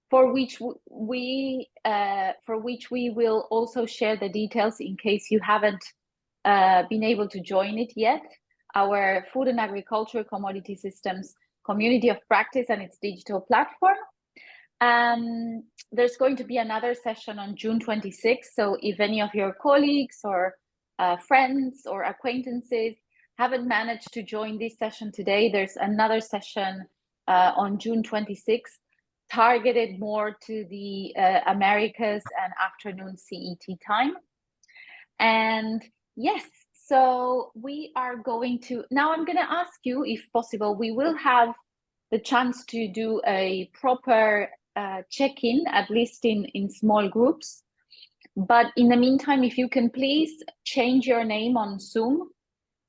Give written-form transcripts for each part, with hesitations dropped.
for which we will also share the details in case you haven't been able to join it yet. Our Food and Agriculture Commodity Systems Community of Practice and its digital platform. There's going to be another session on June 26th. So if any of your colleagues or friends or acquaintances haven't managed to join this session today, there's another session on June 26th, targeted more to the Americas and afternoon CET time. And yes, so we are going to, now I'm going to ask you, if possible, we will have the chance to do a proper check-in, at least in small groups. But in the meantime, if you can please change your name on Zoom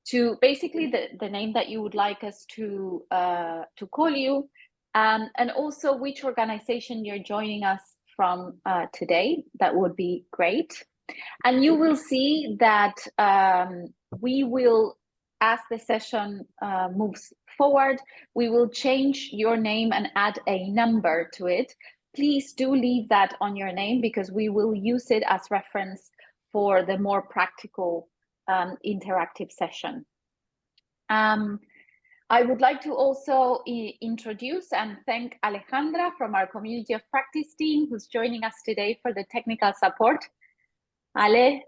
to basically the name that you would like us to call you, and also which organization you're joining us from today. That would be great. And you will see that we will, as the session moves forward, we will change your name and add a number to it. Please do leave that on your name because we will use it as reference for the more practical interactive session. I would like to also introduce and thank Alejandra from our Community of Practice team, who's joining us today for the technical support. Ale,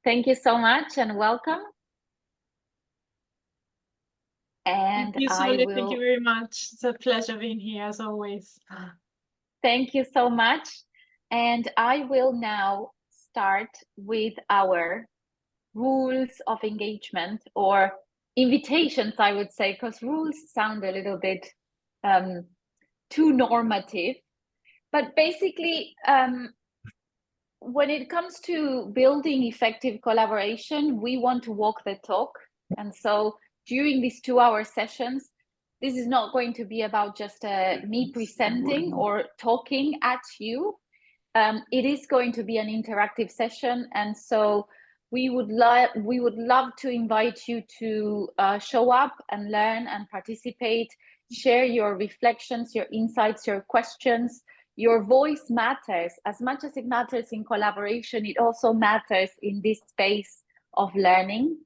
thank you so much and welcome. And thank you, Sole. Thank you very much. It's a pleasure being here as always. Thank you so much. And I will now start with our rules of engagement, or invitations, I would say, because rules sound a little bit too normative. But basically, when it comes to building effective collaboration, we want to walk the talk. And so during these 2-hour sessions, this is not going to be about just me presenting or talking at you. It is going to be an interactive session. And so we would love to invite you to show up and learn and participate, share your reflections, your insights, your questions. Your voice matters. As much as it matters in collaboration, it also matters in this space of learning.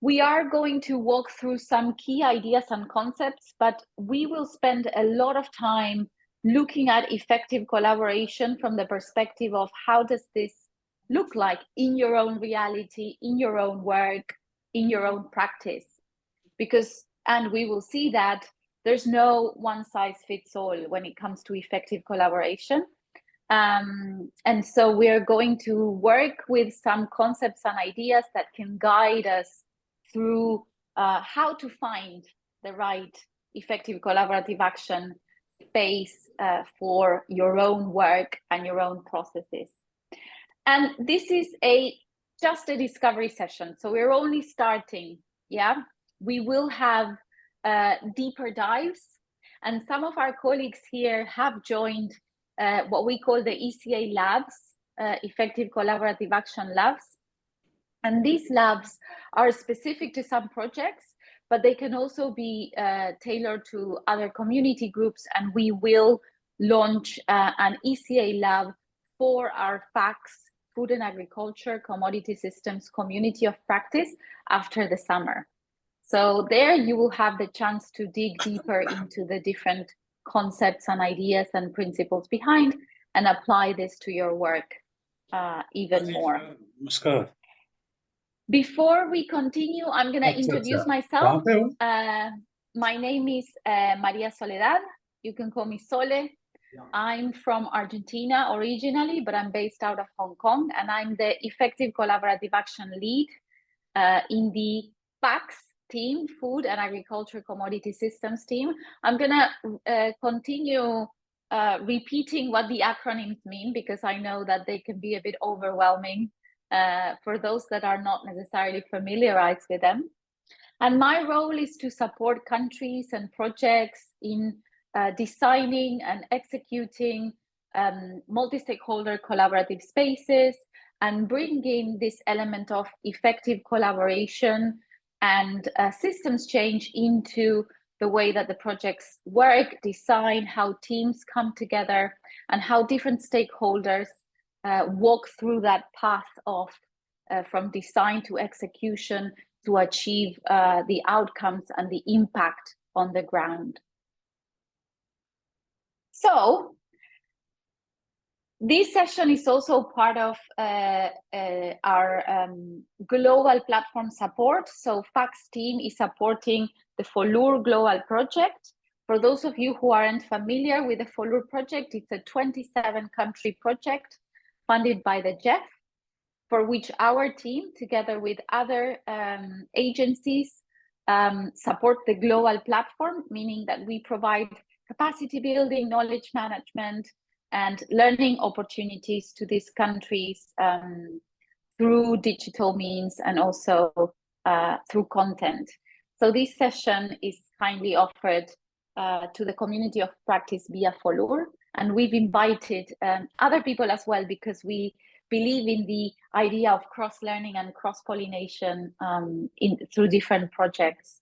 We are going to walk through some key ideas and concepts, but we will spend a lot of time looking at effective collaboration from the perspective of how does this look like in your own reality, in your own work, in your own practice. And we will see that there's no one size fits all when it comes to effective collaboration. And so we're going to work with some concepts and ideas that can guide us through how to find the right effective collaborative action space for your own work and your own processes. And this is just a discovery session, so we're only starting. Yeah, we will have deeper dives, and some of our colleagues here have joined what we call the ECA labs, effective collaborative action labs. And these labs are specific to some projects, but they can also be tailored to other community groups. And we will launch an ECA lab for our FACS, Food and Agriculture Commodity Systems Community of Practice, after the summer. So there you will have the chance to dig deeper into the different concepts and ideas and principles behind and apply this to your work even more. Before we continue, I'm going to introduce myself. My name is Maria Soledad. You can call me Sole. I'm from Argentina originally, but I'm based out of Hong Kong, and I'm the Effective Collaborative Action Lead in the FACS team, Food and Agriculture Commodity Systems team. I'm going to continue repeating what the acronyms mean, because I know that they can be a bit overwhelming for those that are not necessarily familiarized with them. And my role is to support countries and projects in designing and executing multi-stakeholder collaborative spaces and bringing this element of effective collaboration and systems change into the way that the projects work, design, how teams come together, and how different stakeholders walk through that path of from design to execution to achieve the outcomes and the impact on the ground. So this session is also part of our global platform support. So FACS team is supporting the FOLUR Global Project. For those of you who aren't familiar with the FOLUR project, it's a 27-country project funded by the GEF, for which our team, together with other agencies, support the global platform, meaning that we provide capacity building, knowledge management, and learning opportunities to these countries through digital means and also through content. So this session is kindly offered to the community of practice via FOLUR, and we've invited other people as well, because we believe in the idea of cross-learning and cross-pollination through different projects.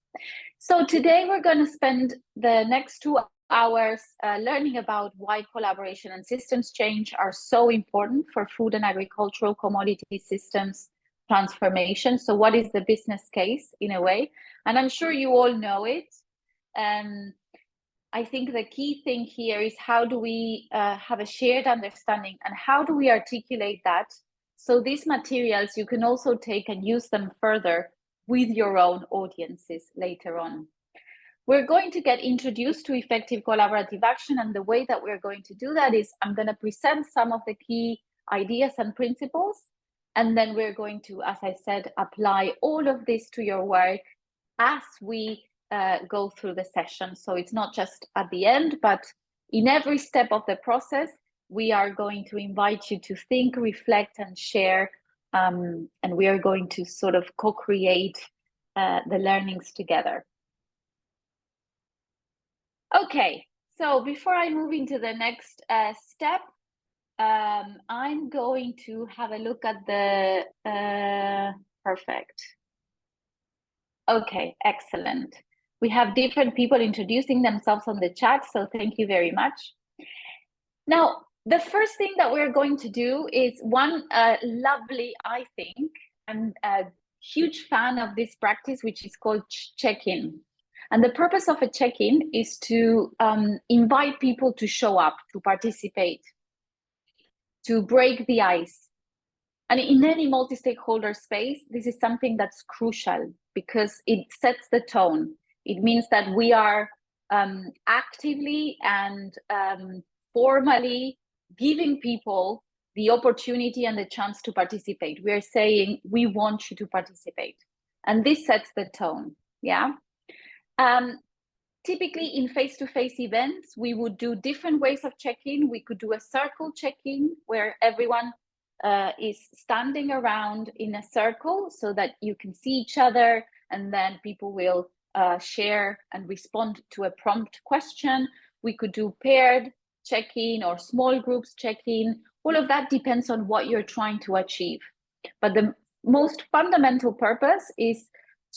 So today we're going to spend the next 2 hours learning about why collaboration and systems change are so important for food and agricultural commodity systems transformation. So what is the business case in a way? And I'm sure you all know it. I think the key thing here is how do we have a shared understanding, and how do we articulate that? So these materials, you can also take and use them further with your own audiences later on. We're going to get introduced to effective collaborative action, and the way that we're going to do that is I'm going to present some of the key ideas and principles, and then we're going to, as I said, apply all of this to your work as we go through the session. So it's not just at the end, but in every step of the process, we are going to invite you to think, reflect, and share, and we are going to sort of co-create the learnings together. Okay, so before I move into the next step, I'm going to have a look at the perfect. Okay, excellent. We have different people introducing themselves on the chat, so thank you very much. Now, the first thing that we're going to do is one lovely, I think, I'm a huge fan of this practice, which is called check-in. And the purpose of a check-in is to invite people to show up, to participate, to break the ice. And in any multi-stakeholder space, this is something that's crucial because it sets the tone. It means that we are actively and formally giving people the opportunity and the chance to participate. We are saying, we want you to participate. And this sets the tone, yeah? Typically in face-to-face events, we would do different ways of check-in. We could do a circle check-in where everyone is standing around in a circle so that you can see each other, and then people will share and respond to a prompt question. We could do paired check-in or small groups check-in. All of that depends on what you're trying to achieve. But the most fundamental purpose is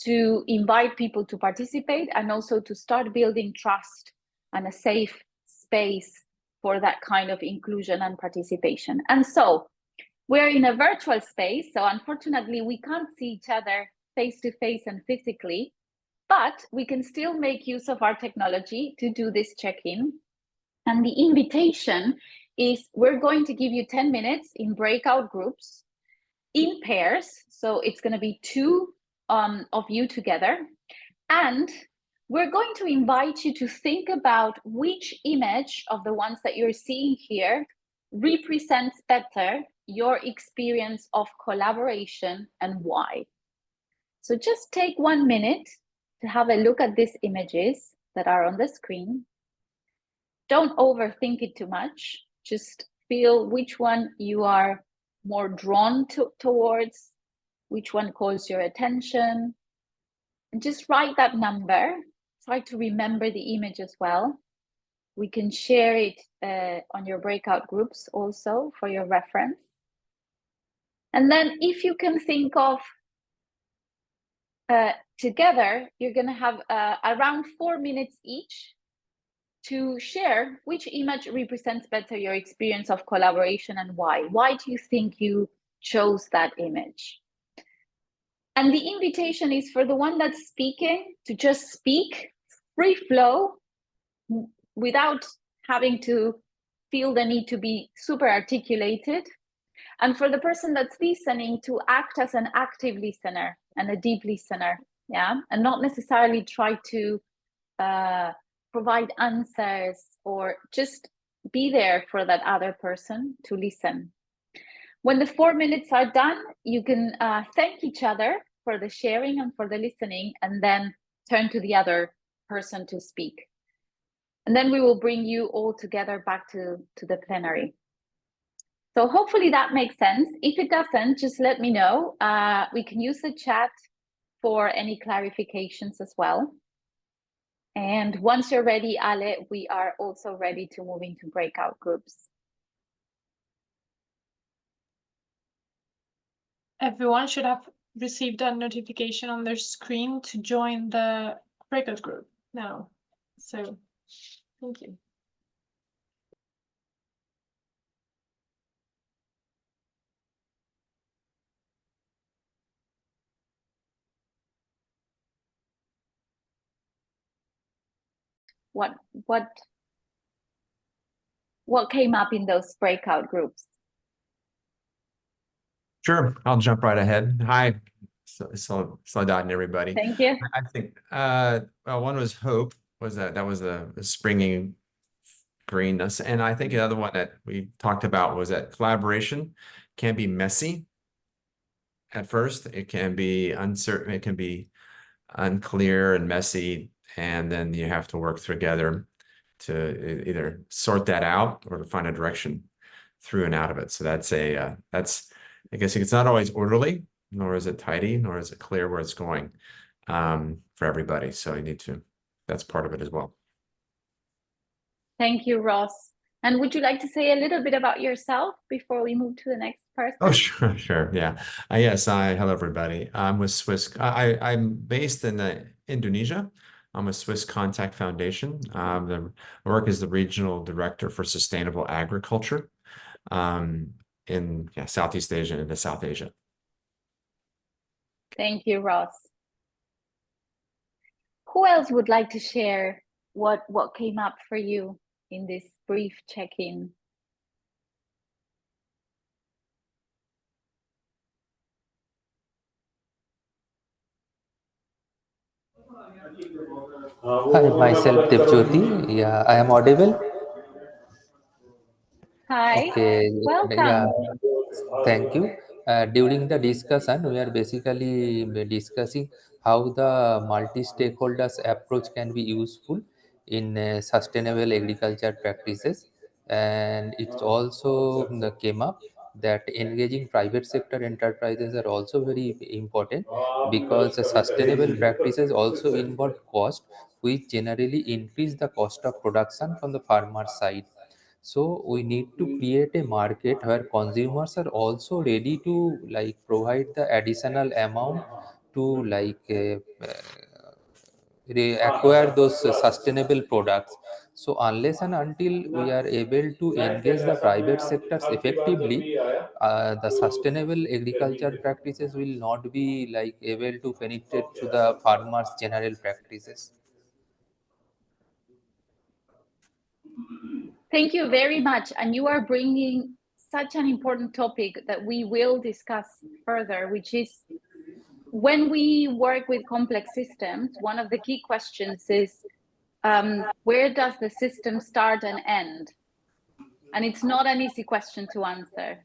to invite people to participate and also to start building trust and a safe space for that kind of inclusion and participation. And so we're in a virtual space, so unfortunately we can't see each other face to face and physically, but we can still make use of our technology to do this check-in. And the invitation is we're going to give you 10 minutes in breakout groups, in pairs, so it's going to be 2 of you together, and we're going to invite you to think about which image of the ones that you're seeing here represents better your experience of collaboration and why. So just take 1 minute to have a look at these images that are on the screen. Don't overthink it too much. Just feel which one you are more drawn towards, which one calls your attention, and just write that number. Try to remember the image as well. We can share it on your breakout groups also for your reference. And then if you can think of together, you're going to have around 4 minutes each to share which image represents better your experience of collaboration and why. Why do you think you chose that image? And the invitation is for the one that's speaking to just speak, free flow, without having to feel the need to be super articulated. And for the person that's listening to act as an active listener and a deep listener, yeah, and not necessarily try to provide answers or just be there for that other person to listen. When the 4 minutes are done, you can thank each other for the sharing and for the listening, and then turn to the other person to speak. And then we will bring you all together back to the plenary. So hopefully that makes sense. If it doesn't, just let me know. We can use the chat for any clarifications as well. And once you're ready, Ale, we are also ready to move into breakout groups. Everyone should have received a notification on their screen to join the breakout group now. So, thank you. What came up in those breakout groups? Sure, I'll jump right ahead. Hi, Saladin and everybody. Thank you. I think well, one was hope, was that was the springing greenness, and I think another one that we talked about was that collaboration can be messy at first. It can be uncertain, it can be unclear and messy, and then you have to work together to either sort that out or to find a direction through and out of it. So that's I guess it's not always orderly, nor is it tidy, nor is it clear where it's going for everybody. So you need to, that's part of it as well. Thank you, Ross. And would you like to say a little bit about yourself before we move to the next person? Oh, sure. Yeah. Yes. Hello, everybody. I'm with Swiss. I'm based in Indonesia. I'm with Swiss Contact Foundation. I work as the regional director for sustainable agriculture in Southeast Asia and into South Asia. Thank you, Ross. Who else would like to share what came up for you in this brief check-in? Hi, myself Devjyoti. Yeah, I am audible. Hi. Okay. Welcome. Yeah, thank you. During the discussion, we are basically discussing how the multi-stakeholders approach can be useful in sustainable agriculture practices, and it also came up that engaging private sector enterprises are also very important because the sustainable practices also involve cost, which generally increase the cost of production from the farmer side. So we need to create a market where consumers are also ready to like provide the additional amount to like acquire those sustainable products. So unless and until we are able to engage the private sectors effectively, the sustainable agriculture practices will not be like able to penetrate to the farmers' general practices. Thank you very much. And you are bringing such an important topic that we will discuss further, which is when we work with complex systems, one of the key questions is where does the system start and end? And it's not an easy question to answer.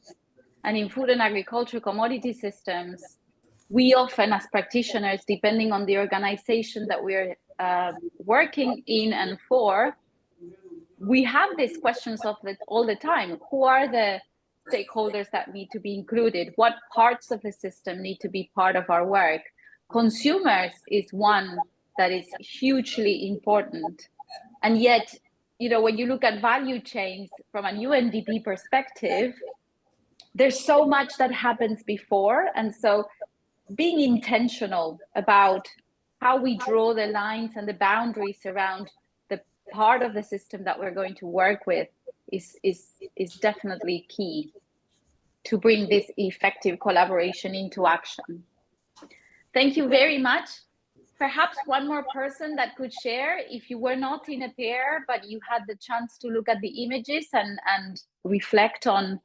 And in food and agriculture commodity systems, we often, as practitioners, depending on the organization that we're working in and for, we have these questions all the time. Who are the stakeholders that need to be included? What parts of the system need to be part of our work? Consumers is one that is hugely important. And yet, when you look at value chains from an UNDP perspective, there's so much that happens before. And so being intentional about how we draw the lines and the boundaries around the part of the system that we're going to work with is definitely key to bring this effective collaboration into action. Thank you very much. Perhaps one more person that could share, if you were not in a pair, but you had the chance to look at the images and reflect on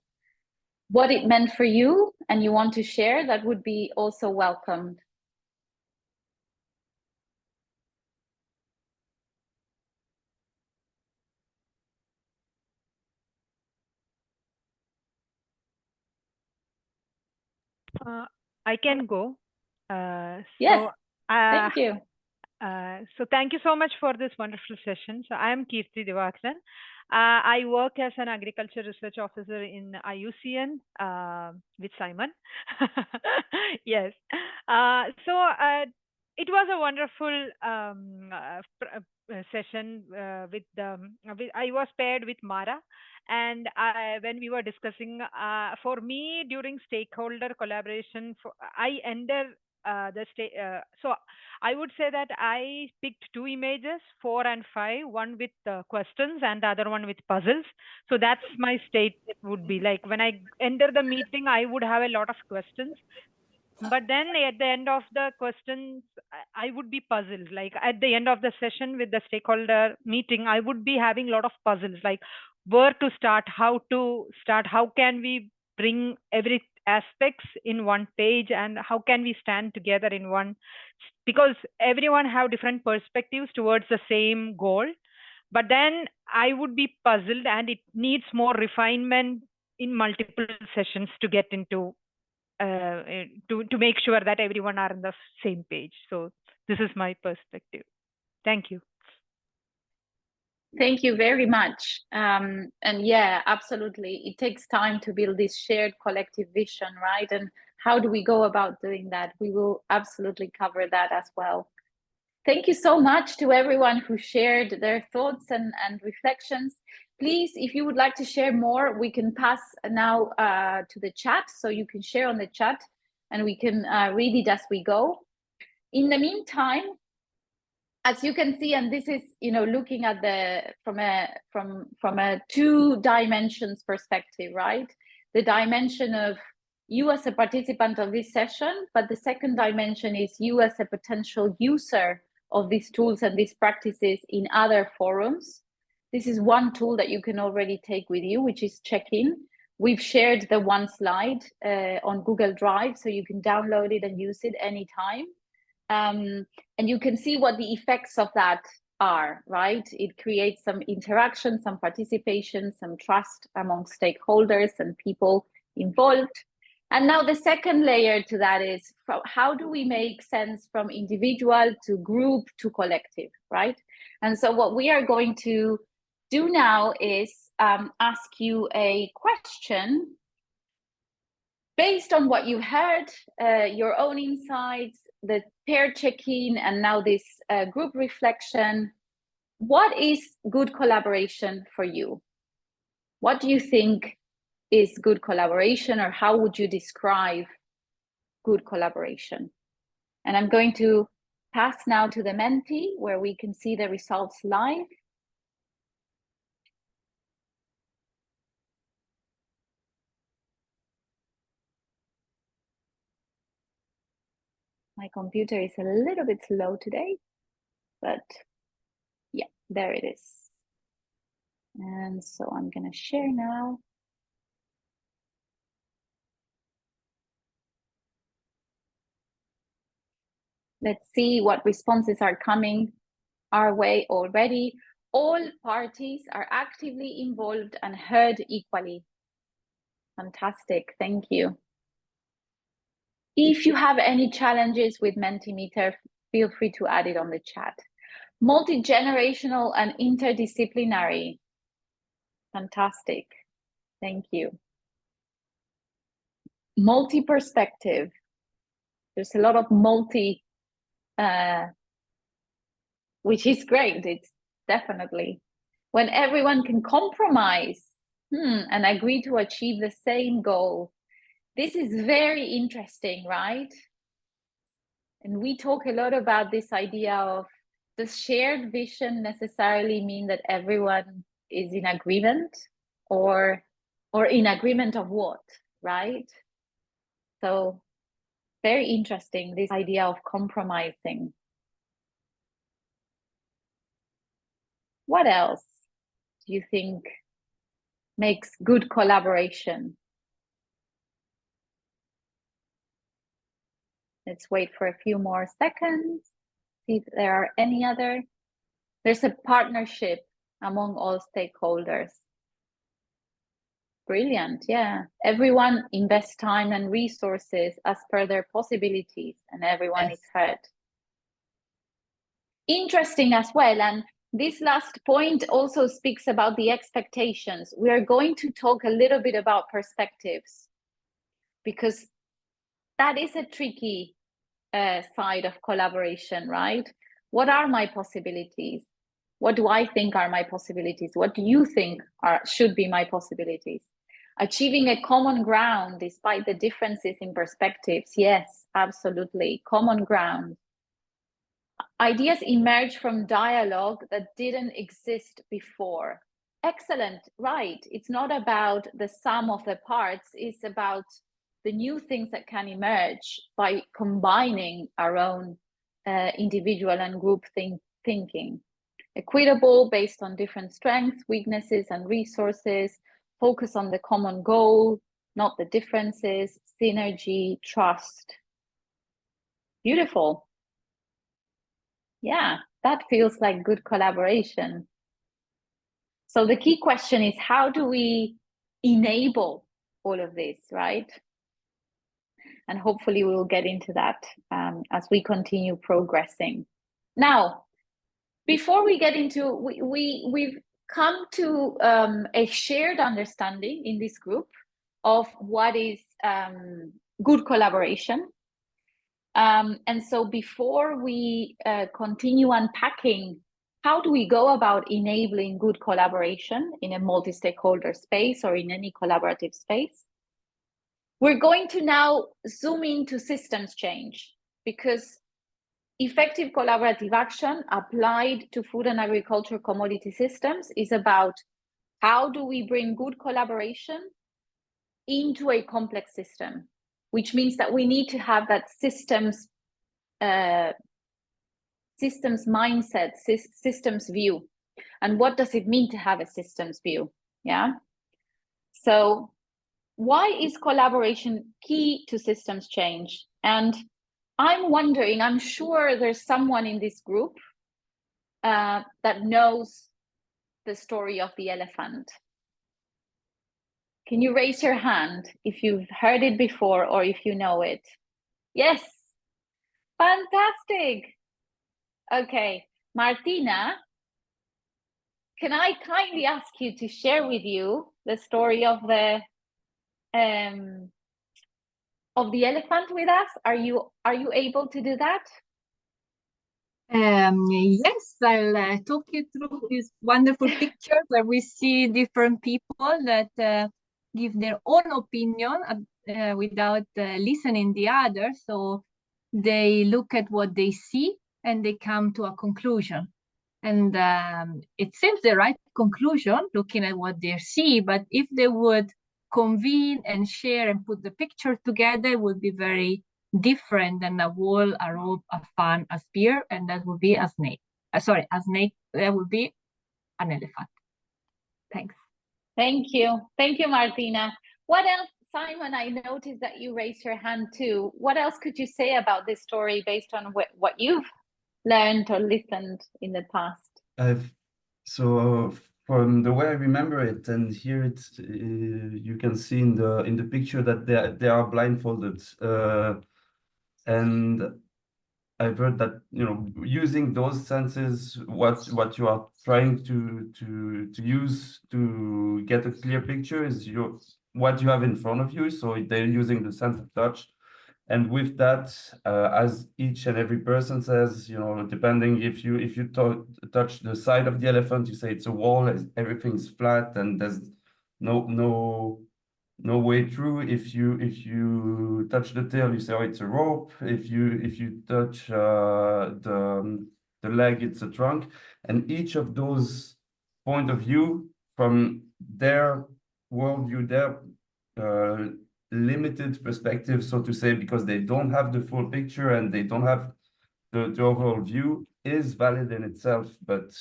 what it meant for you and you want to share, that would be also welcomed. I can go. Yes, thank you. So thank you so much for this wonderful session. So I am Kirti Divakaran. I work as an agriculture research officer in IUCN with Simon. Yes. It was a wonderful session I was paired with Mara. And when we were discussing, for me, during stakeholder collaboration, I enter so I would say that I picked two images, 4 and 5, one with questions and the other one with puzzles. So that's my state would be like when I enter the meeting, I would have a lot of questions. But then at the end of the questions, I would be puzzled. Like at the end of the session with the stakeholder meeting, I would be having a lot of puzzles, like where to start, how can we bring every aspects in one page, and how can we stand together in one, because everyone have different perspectives towards the same goal. But then I would be puzzled, and it needs more refinement in multiple sessions to get into to make sure that everyone are on the same page. So this is my perspective. Thank you. Thank you very much. And yeah, absolutely. It takes time to build this shared collective vision, right? And how do we go about doing that? We will absolutely cover that as well. Thank you so much to everyone who shared their thoughts and reflections. Please, if you would like to share more, we can pass now to the chat. So you can share on the chat and we can read it as we go. In the meantime, as you can see, and this is, you know, looking at the from a two dimensions perspective, right? The dimension of you as a participant of this session, but the second dimension is you as a potential user of these tools and these practices in other forums. This is one tool that you can already take with you, which is check-in. We've shared the one slide on Google Drive, so you can download it and use it anytime. And you can see what the effects of that are, right? It creates some interaction, some participation, some trust among stakeholders and people involved. And now the second layer to that is how do we make sense from individual to group to collective, right? And so what we are going to do now is ask you a question based on what you heard, your own insights, the pair check-in, and now this group reflection. What is good collaboration for you? What do you think is good collaboration, or how would you describe good collaboration? And I'm going to pass now to the Menti, where we can see the results live. My computer is a little bit slow today, but yeah, there it is. And so I'm going to share now. Let's see what responses are coming our way already. All parties are actively involved and heard equally. Fantastic, thank you. If you have any challenges with Mentimeter, feel free to add it on the chat. Multi-generational and interdisciplinary. Fantastic, thank you. Multi-perspective. There's a lot of multi, which is great. It's definitely when everyone can compromise and agree to achieve the same goal. This is very interesting, right? And we talk a lot about this idea of, does shared vision necessarily mean that everyone is in agreement, or in agreement of what, right? So very interesting, this idea of compromising. What else do you think makes good collaboration? Let's wait for a few more seconds, see if there are any other. There's a partnership among all stakeholders. Brilliant, yeah. Everyone invests time and resources as per their possibilities, and everyone is heard. Interesting as well, and this last point also speaks about the expectations. We are going to talk a little bit about perspectives, because that is a tricky side of collaboration, right? What are my possibilities? What do I think are my possibilities? What do you think should be my possibilities? Achieving a common ground despite the differences in perspectives. Yes, absolutely. Common ground. Ideas emerge from dialogue that didn't exist before. Excellent, right. It's not about the sum of the parts, it's about the new things that can emerge by combining our own individual and group thinking. Equitable, based on different strengths, weaknesses, and resources. Focus on the common goal, not the differences. Synergy, trust. Beautiful. Yeah, that feels like good collaboration. So the key question is, how do we enable all of this, right? And hopefully we will get into that as we continue progressing. Now, before we get into, we've come to a shared understanding in this group of what is good collaboration. And so before we continue unpacking, how do we go about enabling good collaboration in a multi-stakeholder space or in any collaborative space? We're going to now zoom into systems change, because effective collaborative action applied to food and agriculture commodity systems is about how do we bring good collaboration into a complex system, which means that we need to have that systems mindset, systems view. And what does it mean to have a systems view? Yeah. So why is collaboration key to systems change? And I'm wondering, I'm sure there's someone in this group that knows the story of the elephant. Can you raise your hand if you've heard it before or if you know it? Yes, fantastic. Okay, Martina, can I kindly ask you to share with you the story of the elephant with us? Are you able to do that? Yes, I'll talk you through this wonderful picture where we see different people that give their own opinion without listening the other. So they look at what they see and they come to a conclusion. And it seems the right conclusion looking at what they see, but if they would convene and share and put the picture together, it would be very different than a wall, a rope, a fan, a spear, and that would be a snake. A snake, that would be an elephant. Thanks. Thank you. Thank you, Martina. What else, Simon, I noticed that you raised your hand too. What else could you say about this story based on what you've learned or listened in the past? So from the way I remember it, and here it's you can see in the picture that they are blindfolded, and I've heard that, you know, using those senses, what you are trying to use to get a clear picture is what you have in front of you. So they're using the sense of touch. And with that, as each and every person says, you know, depending if you touch the side of the elephant, you say it's a wall, everything's flat, and there's no no way through. If you touch the tail, you say, oh, it's a rope. If you touch the leg, it's a trunk. And each of those point of view from their worldview, their limited perspective, so to say, because they don't have the full picture and they don't have the overall view, is valid in itself. But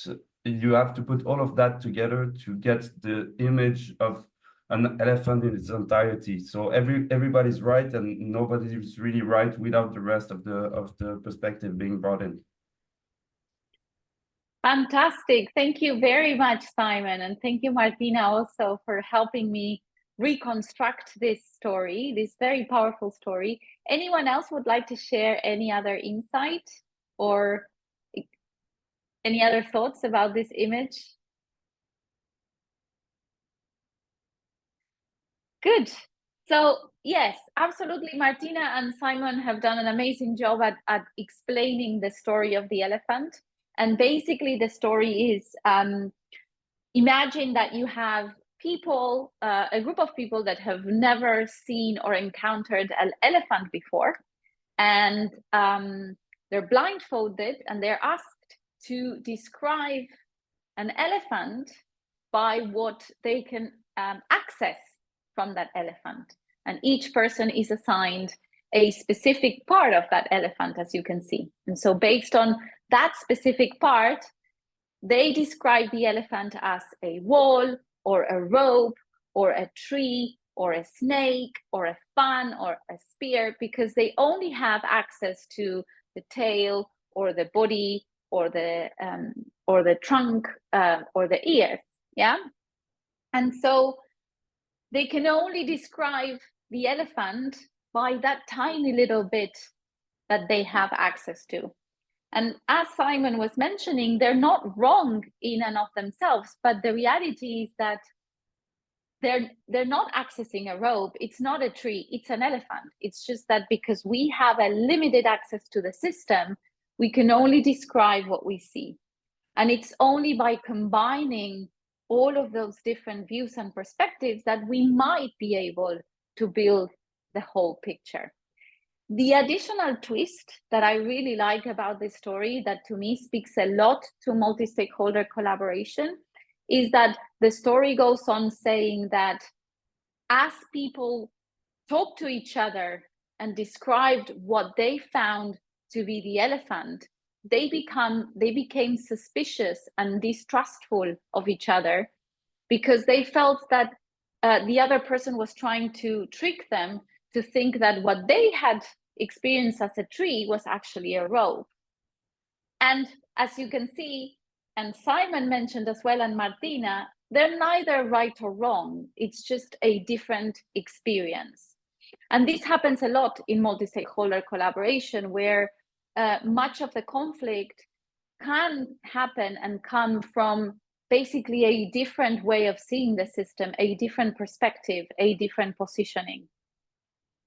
you have to put all of that together to get the image of an elephant in its entirety. So everybody's right and nobody's really right without the rest of the perspective being brought in. Fantastic. Thank you very much, Simon. And thank you, Martina, also for helping me reconstruct this story, this very powerful story. Anyone else would like to share any other insight or any other thoughts about this image? Good. So yes, absolutely. Martina and Simon have done an amazing job at explaining the story of the elephant. And basically the story is, imagine that you have people, a group of people that have never seen or encountered an elephant before. And they're blindfolded and they're asked to describe an elephant by what they can access from that elephant. And each person is assigned a specific part of that elephant, as you can see. And so based on that specific part, they describe the elephant as a wall or a rope or a tree or a snake or a fan or a spear, because they only have access to the tail or the body or the trunk or the ears. Yeah. And so they can only describe the elephant by that tiny little bit that they have access to. And as Simon was mentioning, they're not wrong in and of themselves, but the reality is that they're not accessing a rope. It's not a tree, it's an elephant. It's just that because we have a limited access to the system, we can only describe what we see. And it's only by combining all of those different views and perspectives that we might be able to build the whole picture. The additional twist that I really like about this story, that to me speaks a lot to multi-stakeholder collaboration, is that the story goes on saying that as people talked to each other and described what they found to be the elephant, they became suspicious and distrustful of each other, because they felt that the other person was trying to trick them to think that what they had experienced as a tree was actually a rope. And as you can see, and Simon mentioned as well, and Martina, they're neither right or wrong. It's just a different experience. And this happens a lot in multi-stakeholder collaboration, where much of the conflict can happen and come from basically a different way of seeing the system, a different perspective, a different positioning.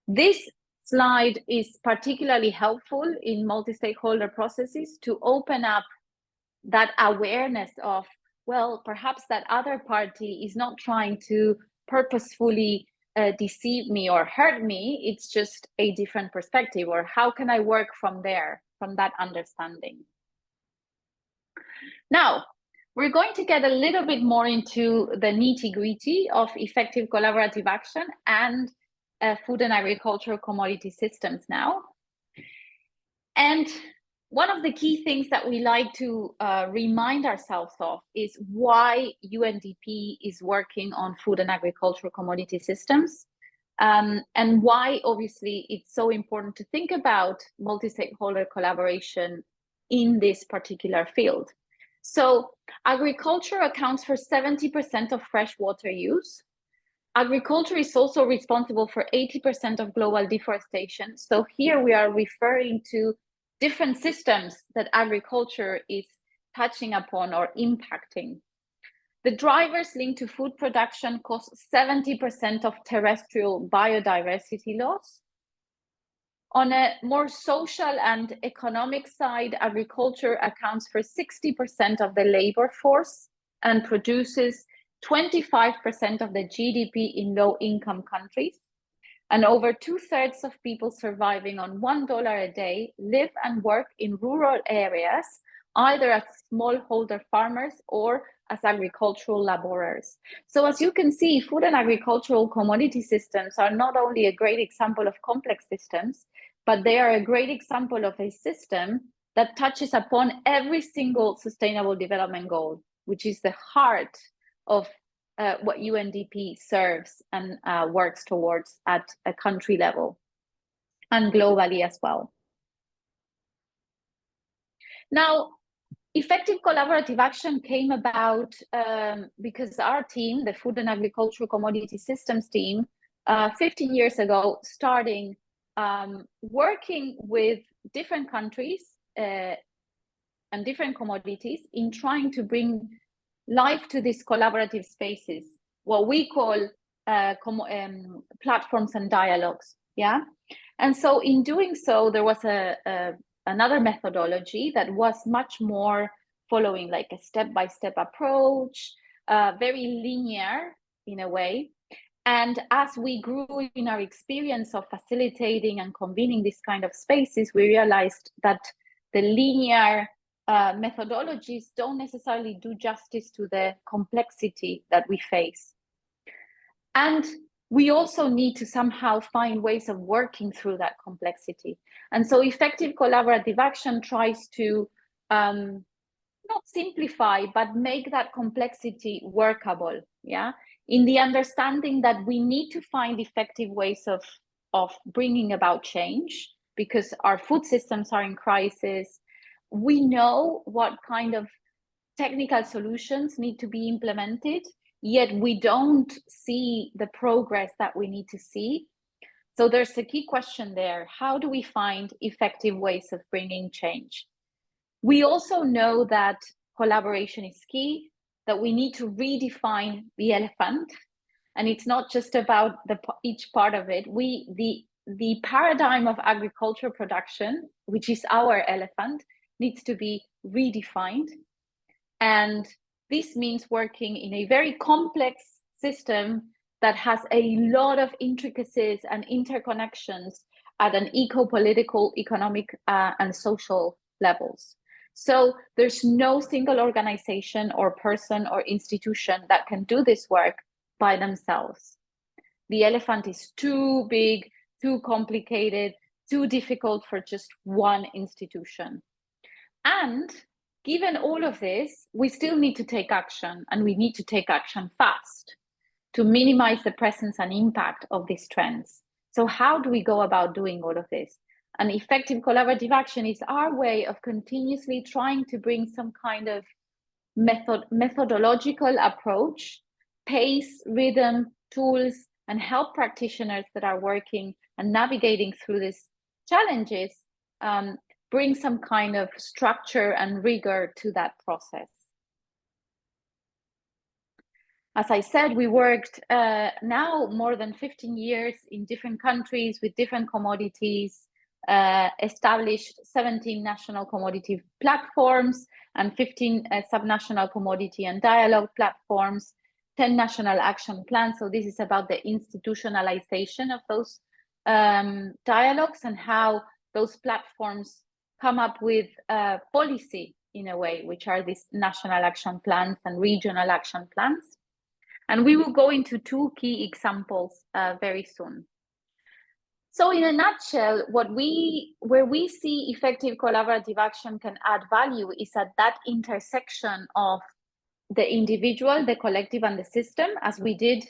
This slide is particularly helpful in multi-stakeholder processes to open up that awareness of, well, perhaps that other party is not trying to purposefully deceive me or hurt me. It's just a different perspective. Or how can I work from there, from that understanding? Now, we're going to get a little bit more into the nitty-gritty of effective collaborative action and food and agricultural commodity systems now. And one of the key things that we like to remind ourselves of is why UNDP is working on food and agricultural commodity systems, and why obviously it's so important to think about multi-stakeholder collaboration in this particular field. So agriculture accounts for 70% of freshwater use. Agriculture is also responsible for 80% of global deforestation. So here we are referring to different systems that agriculture is touching upon or impacting. The drivers linked to food production cause 70% of terrestrial biodiversity loss. On a more social and economic side, agriculture accounts for 60% of the labor force and produces 25% of the GDP in low-income countries, and over 2/3 of people surviving on $1 a day live and work in rural areas, either as smallholder farmers or as agricultural laborers. So as you can see, food and agricultural commodity systems are not only a great example of complex systems, but they are a great example of a system that touches upon every single sustainable development goal, which is the heart of what UNDP serves and works towards at a country level and globally as well. Now, effective collaborative action came about because our team, the Food and Agricultural Commodity Systems team, 15 years ago, starting working with different countries and different commodities in trying to bring life to these collaborative spaces, what we call platforms and dialogues, yeah? And so in doing so, there was another methodology that was much more following like a step-by-step approach, very linear in a way. And as we grew in our experience of facilitating and convening these kind of spaces, we realized that the linear methodologies don't necessarily do justice to the complexity that we face. And we also need to somehow find ways of working through that complexity. And so effective collaborative action tries to not simplify, but make that complexity workable, yeah? In the understanding that we need to find effective ways of bringing about change, because our food systems are in crisis. We know what kind of technical solutions need to be implemented, yet we don't see the progress that we need to see. So there's a key question there. How do we find effective ways of bringing change? We also know that collaboration is key, that we need to redefine the elephant, and it's not just about each part of it. The paradigm of agriculture production, which is our elephant, needs to be redefined. And this means working in a very complex system that has a lot of intricacies and interconnections at an eco-political, economic, and social levels. So there's no single organization or person or institution that can do this work by themselves. The elephant is too big, too complicated, too difficult for just one institution. And given all of this, we still need to take action, and we need to take action fast to minimize the presence and impact of these trends. So how do we go about doing all of this? And effective collaborative action is our way of continuously trying to bring some kind of methodological approach, pace, rhythm, tools, and help practitioners that are working and navigating through these challenges, bring some kind of structure and rigor to that process. As I said, we worked now more than 15 years in different countries with different commodities, established 17 national commodity platforms and 15 subnational commodity and dialogue platforms, 10 national action plans. So this is about the institutionalization of those dialogues and how those platforms come up with policy in a way, which are these national action plans and regional action plans. And we will go into two key examples very soon. So in a nutshell, where we see effective collaborative action can add value is at that intersection of the individual, the collective, and the system, as we did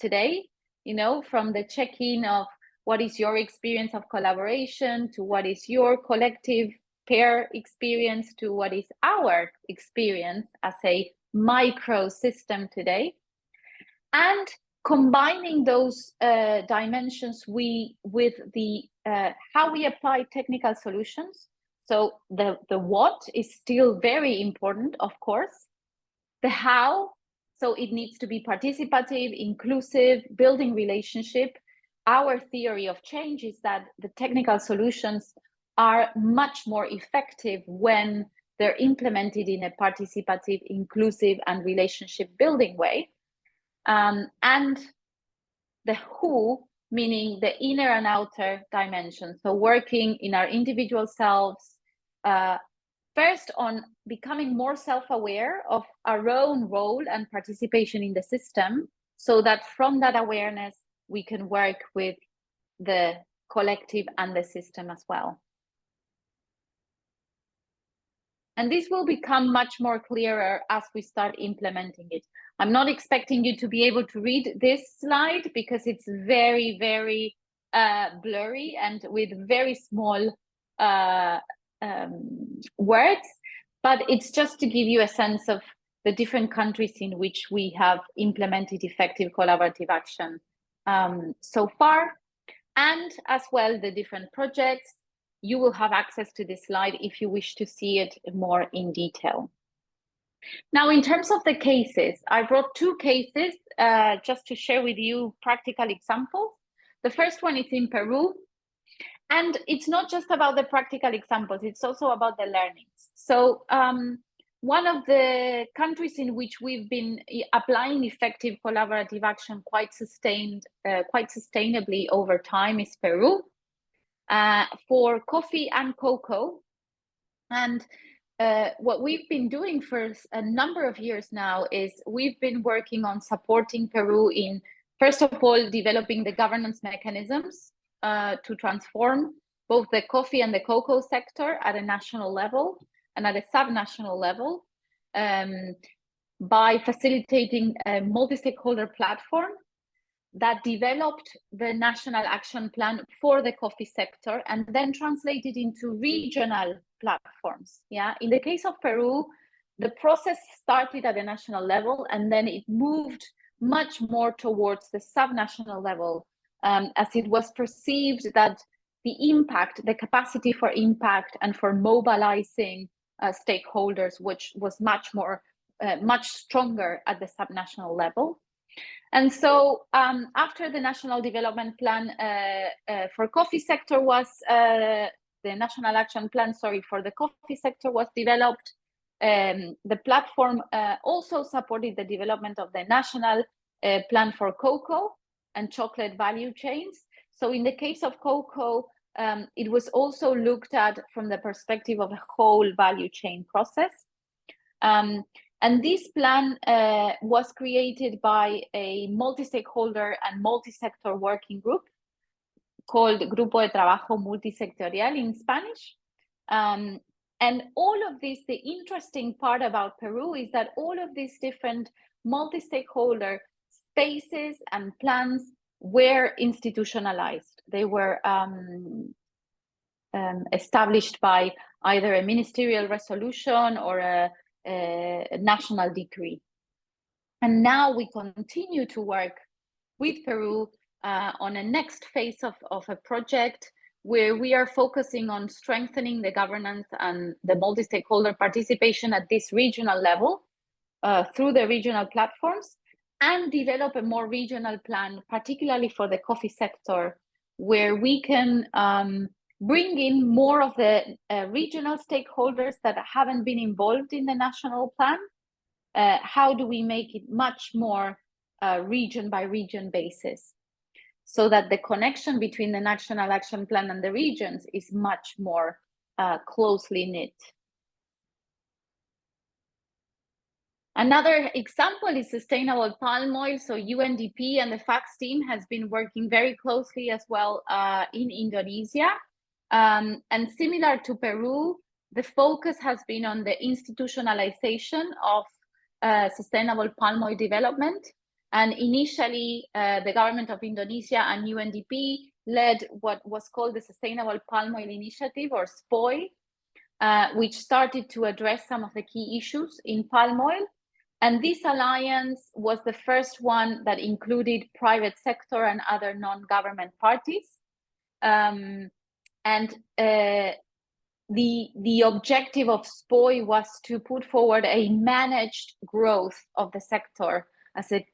today, you know, from the check-in of what is your experience of collaboration to what is your collective peer experience to what is our experience as a micro system today. And combining those dimensions with the how we apply technical solutions. So the what is still very important, of course. The how, so it needs to be participative, inclusive, building relationship. Our theory of change is that the technical solutions are much more effective when they're implemented in a participative, inclusive, and relationship building way. And the who, meaning the inner and outer dimension. So working in our individual selves, first on becoming more self-aware of our own role and participation in the system, so that from that awareness, we can work with the collective and the system as well. And this will become much more clearer as we start implementing it. I'm not expecting you to be able to read this slide because it's very, very blurry and with very small words, but it's just to give you a sense of the different countries in which we have implemented effective collaborative action so far, and as well the different projects. You will have access to this slide if you wish to see it more in detail. Now, in terms of the cases, I brought two cases just to share with you practical examples. The first one is in Peru, and it's not just about the practical examples, it's also about the learnings. So one of the countries in which we've been applying effective collaborative action quite sustainably over time is Peru. For coffee and cocoa. And what we've been doing for a number of years now is we've been working on supporting Peru in, first of all, developing the governance mechanisms to transform both the coffee and the cocoa sector at a national level and at a subnational level by facilitating a multi-stakeholder platform that developed the national action plan for the coffee sector and then translated into regional platforms. Yeah, in the case of Peru, the process started at the national level and then it moved much more towards the subnational level, as it was perceived that the impact, the capacity for impact and for mobilizing stakeholders, which was much stronger at the subnational level. And so after the national development plan for coffee sector was, the national action plan, for the coffee sector was developed, the platform also supported the development of the national plan for cocoa and chocolate value chains. So in the case of cocoa, it was also looked at from the perspective of a whole value chain process. And this plan was created by a multi-stakeholder and multi-sector working group called Grupo de Trabajo Multisectorial in Spanish. And all of this, the interesting part about Peru is that all of these different multi-stakeholder spaces and plans were institutionalized. They were established by either a ministerial resolution or a national decree. And now we continue to work with Peru on a next phase of a project where we are focusing on strengthening the governance and the multi-stakeholder participation at this regional level through the regional platforms, and develop a more regional plan, particularly for the coffee sector, where we can bring in more of the regional stakeholders that haven't been involved in the national plan. How do we make it much more region by region basis, so that the connection between the national action plan and the regions is much more closely knit? Another example is sustainable palm oil. So UNDP and the FACTS team has been working very closely as well in Indonesia. And similar to Peru, the focus has been on the institutionalization of sustainable palm oil development. And initially, the government of Indonesia and UNDP led what was called the Sustainable Palm Oil Initiative, or SPOI, which started to address some of the key issues in palm oil. And this alliance was the first one that included private sector and other non-government parties. And the objective of SPOI was to put forward a managed growth of the sector as a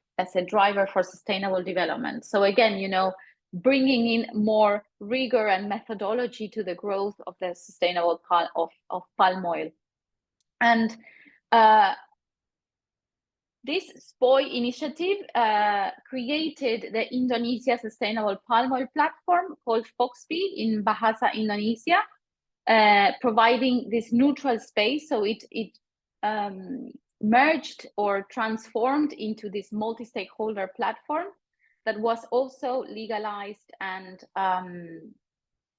driver for sustainable development. So again, you know, bringing in more rigor and methodology to the growth of the sustainable of palm oil. And this SPOI initiative created the Indonesia Sustainable Palm Oil Platform called FOXP in Bahasa Indonesia, providing this neutral space. So it merged or transformed into this multi-stakeholder platform that was also legalized and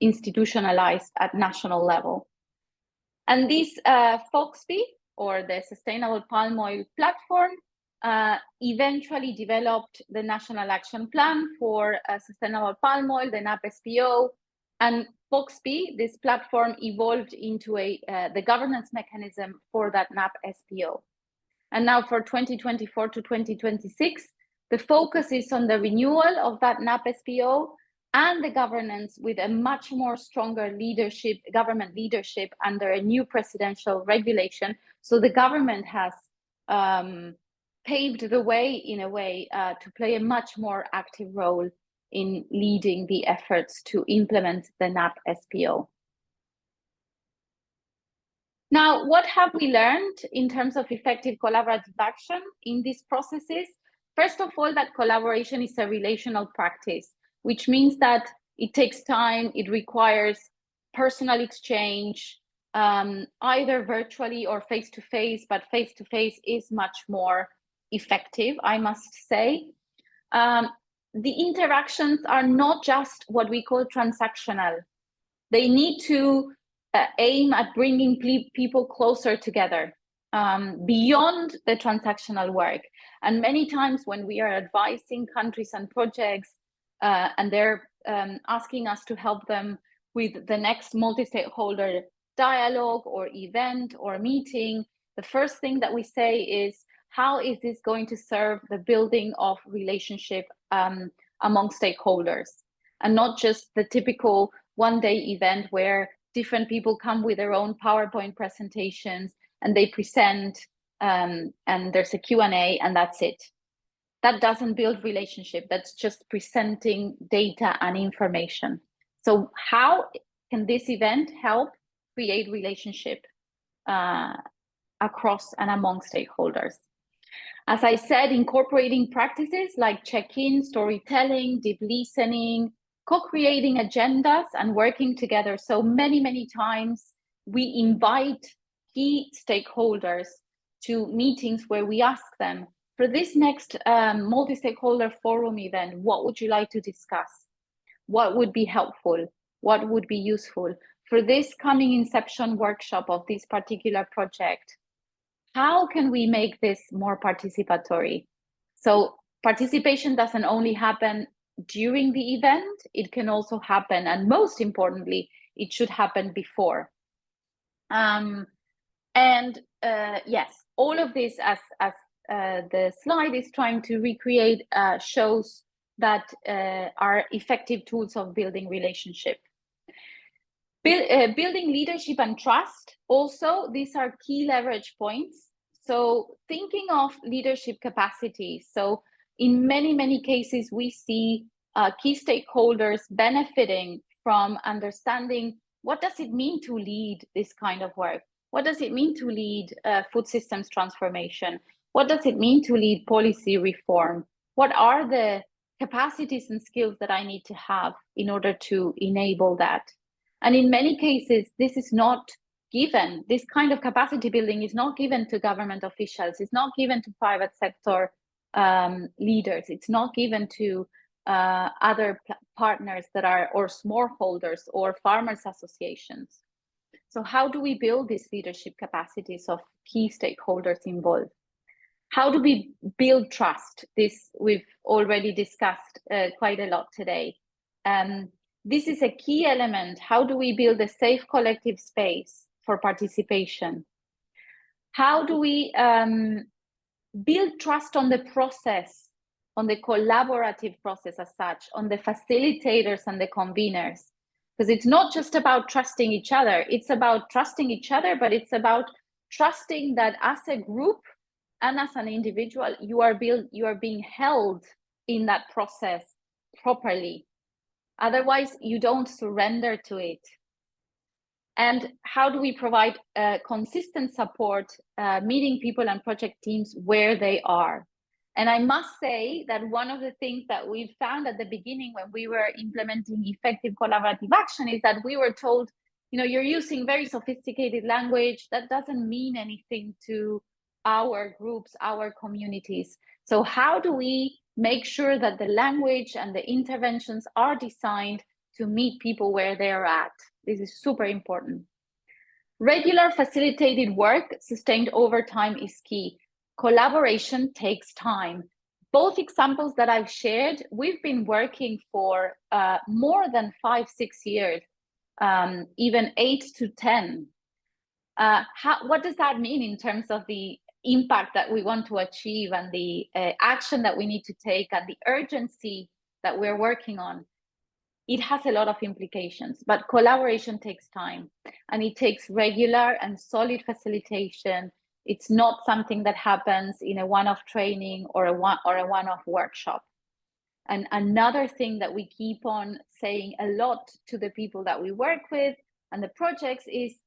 institutionalized at national level. And this FOXP, or the Sustainable Palm Oil Platform, eventually developed the National Action Plan for Sustainable Palm Oil, the NAP-SPO, and FOXP, this platform, evolved into the governance mechanism for that NAP-SPO. And now for 2024 to 2026, the focus is on the renewal of that NAP-SPO and the governance with a much more stronger leadership, government leadership under a new presidential regulation. So the government has paved the way in a way to play a much more active role in leading the efforts to implement the NAP-SPO. Now, what have we learned in terms of effective collaborative action in these processes? First of all, that collaboration is a relational practice, which means that it takes time, it requires personal exchange, either virtually or face-to-face, but face-to-face is much more effective, I must say. The interactions are not just what we call transactional. They need to aim at bringing people closer together beyond the transactional work. And many times when we are advising countries and projects and they're asking us to help them with the next multi-stakeholder dialogue or event or meeting, the first thing that we say is, how is this going to serve the building of relationship among stakeholders? And not just the typical one-day event where different people come with their own PowerPoint presentations and they present and there's a Q&A and that's it. That doesn't build relationship. That's just presenting data and information. So how can this event help create relationship across and among stakeholders? As I said, incorporating practices like check-in, storytelling, deep listening, co-creating agendas and working together. So many times we invite key stakeholders to meetings where we ask them, for this next multi-stakeholder forum event, what would you like to discuss? What would be helpful? What would be useful? For this coming inception workshop of this particular project, how can we make this more participatory? So participation doesn't only happen during the event, it can also happen, and most importantly, it should happen before. Yes, all of this, as the slide is trying to recreate, shows that are effective tools of building relationship. Building leadership and trust, also, these are key leverage points. So thinking of leadership capacity. So in many cases, we see key stakeholders benefiting from understanding what does it mean to lead this kind of work? What does it mean to lead food systems transformation? What does it mean to lead policy reform? What are the capacities and skills that I need to have in order to enable that? And in many cases, this is not given. This kind of capacity building is not given to government officials. It's not given to private sector leaders. It's not given to other partners that are, or smallholders or farmers associations. So how do we build these leadership capacities of key stakeholders involved? How do we build trust? This we've already discussed quite a lot today. This is a key element. How do we build a safe collective space for participation? How do we build trust on the process, on the collaborative process as such, on the facilitators and the conveners? Because it's not just about trusting each other. It's about trusting each other, but it's about trusting that as a group and as an individual, you are being held in that process properly. Otherwise, you don't surrender to it. And how do we provide consistent support, meeting people and project teams where they are? And I must say that one of the things that we found at the beginning when we were implementing effective collaborative action is that we were told, you're using very sophisticated language that doesn't mean anything to our groups, our communities. So how do we make sure that the language and the interventions are designed to meet people where they're at? This is super important. Regular facilitated work sustained over time is key. Collaboration takes time. Both examples that I've shared, we've been working for more than 5-6 years, even 8 to 10. What does that mean in terms of the impact that we want to achieve and the action that we need to take and the urgency that we're working on? It has a lot of implications, but collaboration takes time, and it takes regular and solid facilitation. It's not something that happens in a one-off training or a one-off workshop. And another thing that we keep on saying a lot to the people that we work with and the projects is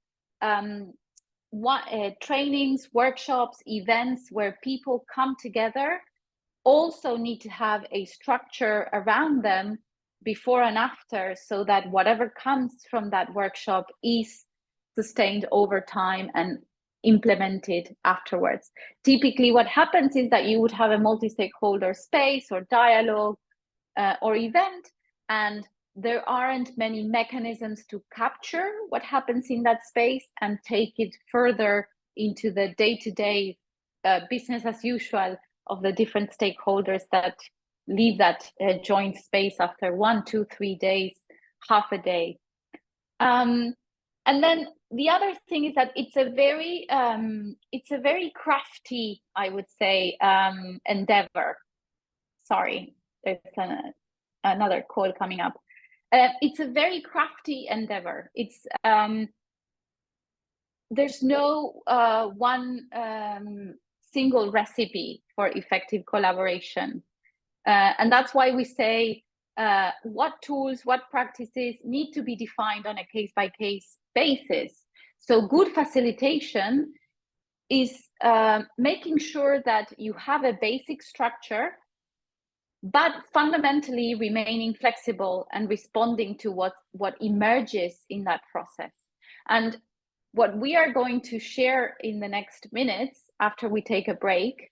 trainings, workshops, events where people come together also need to have a structure around them before and after, so that whatever comes from that workshop is sustained over time and implemented afterwards. Typically what happens is that you would have a multi-stakeholder space or dialogue or event, and there aren't many mechanisms to capture what happens in that space and take it further into the day-to-day business as usual of the different stakeholders that leave that joint space after 1, 2, 3 days, half a day. And then the other thing is that it's a very crafty, I would say, endeavor. Sorry, there's another call coming up. It's a very crafty endeavor. It's there's no one single recipe for effective collaboration. And that's why we say what tools, what practices need to be defined on a case-by-case basis. So good facilitation is making sure that you have a basic structure, but fundamentally remaining flexible and responding to what emerges in that process. And what we are going to share in the next minutes after we take a break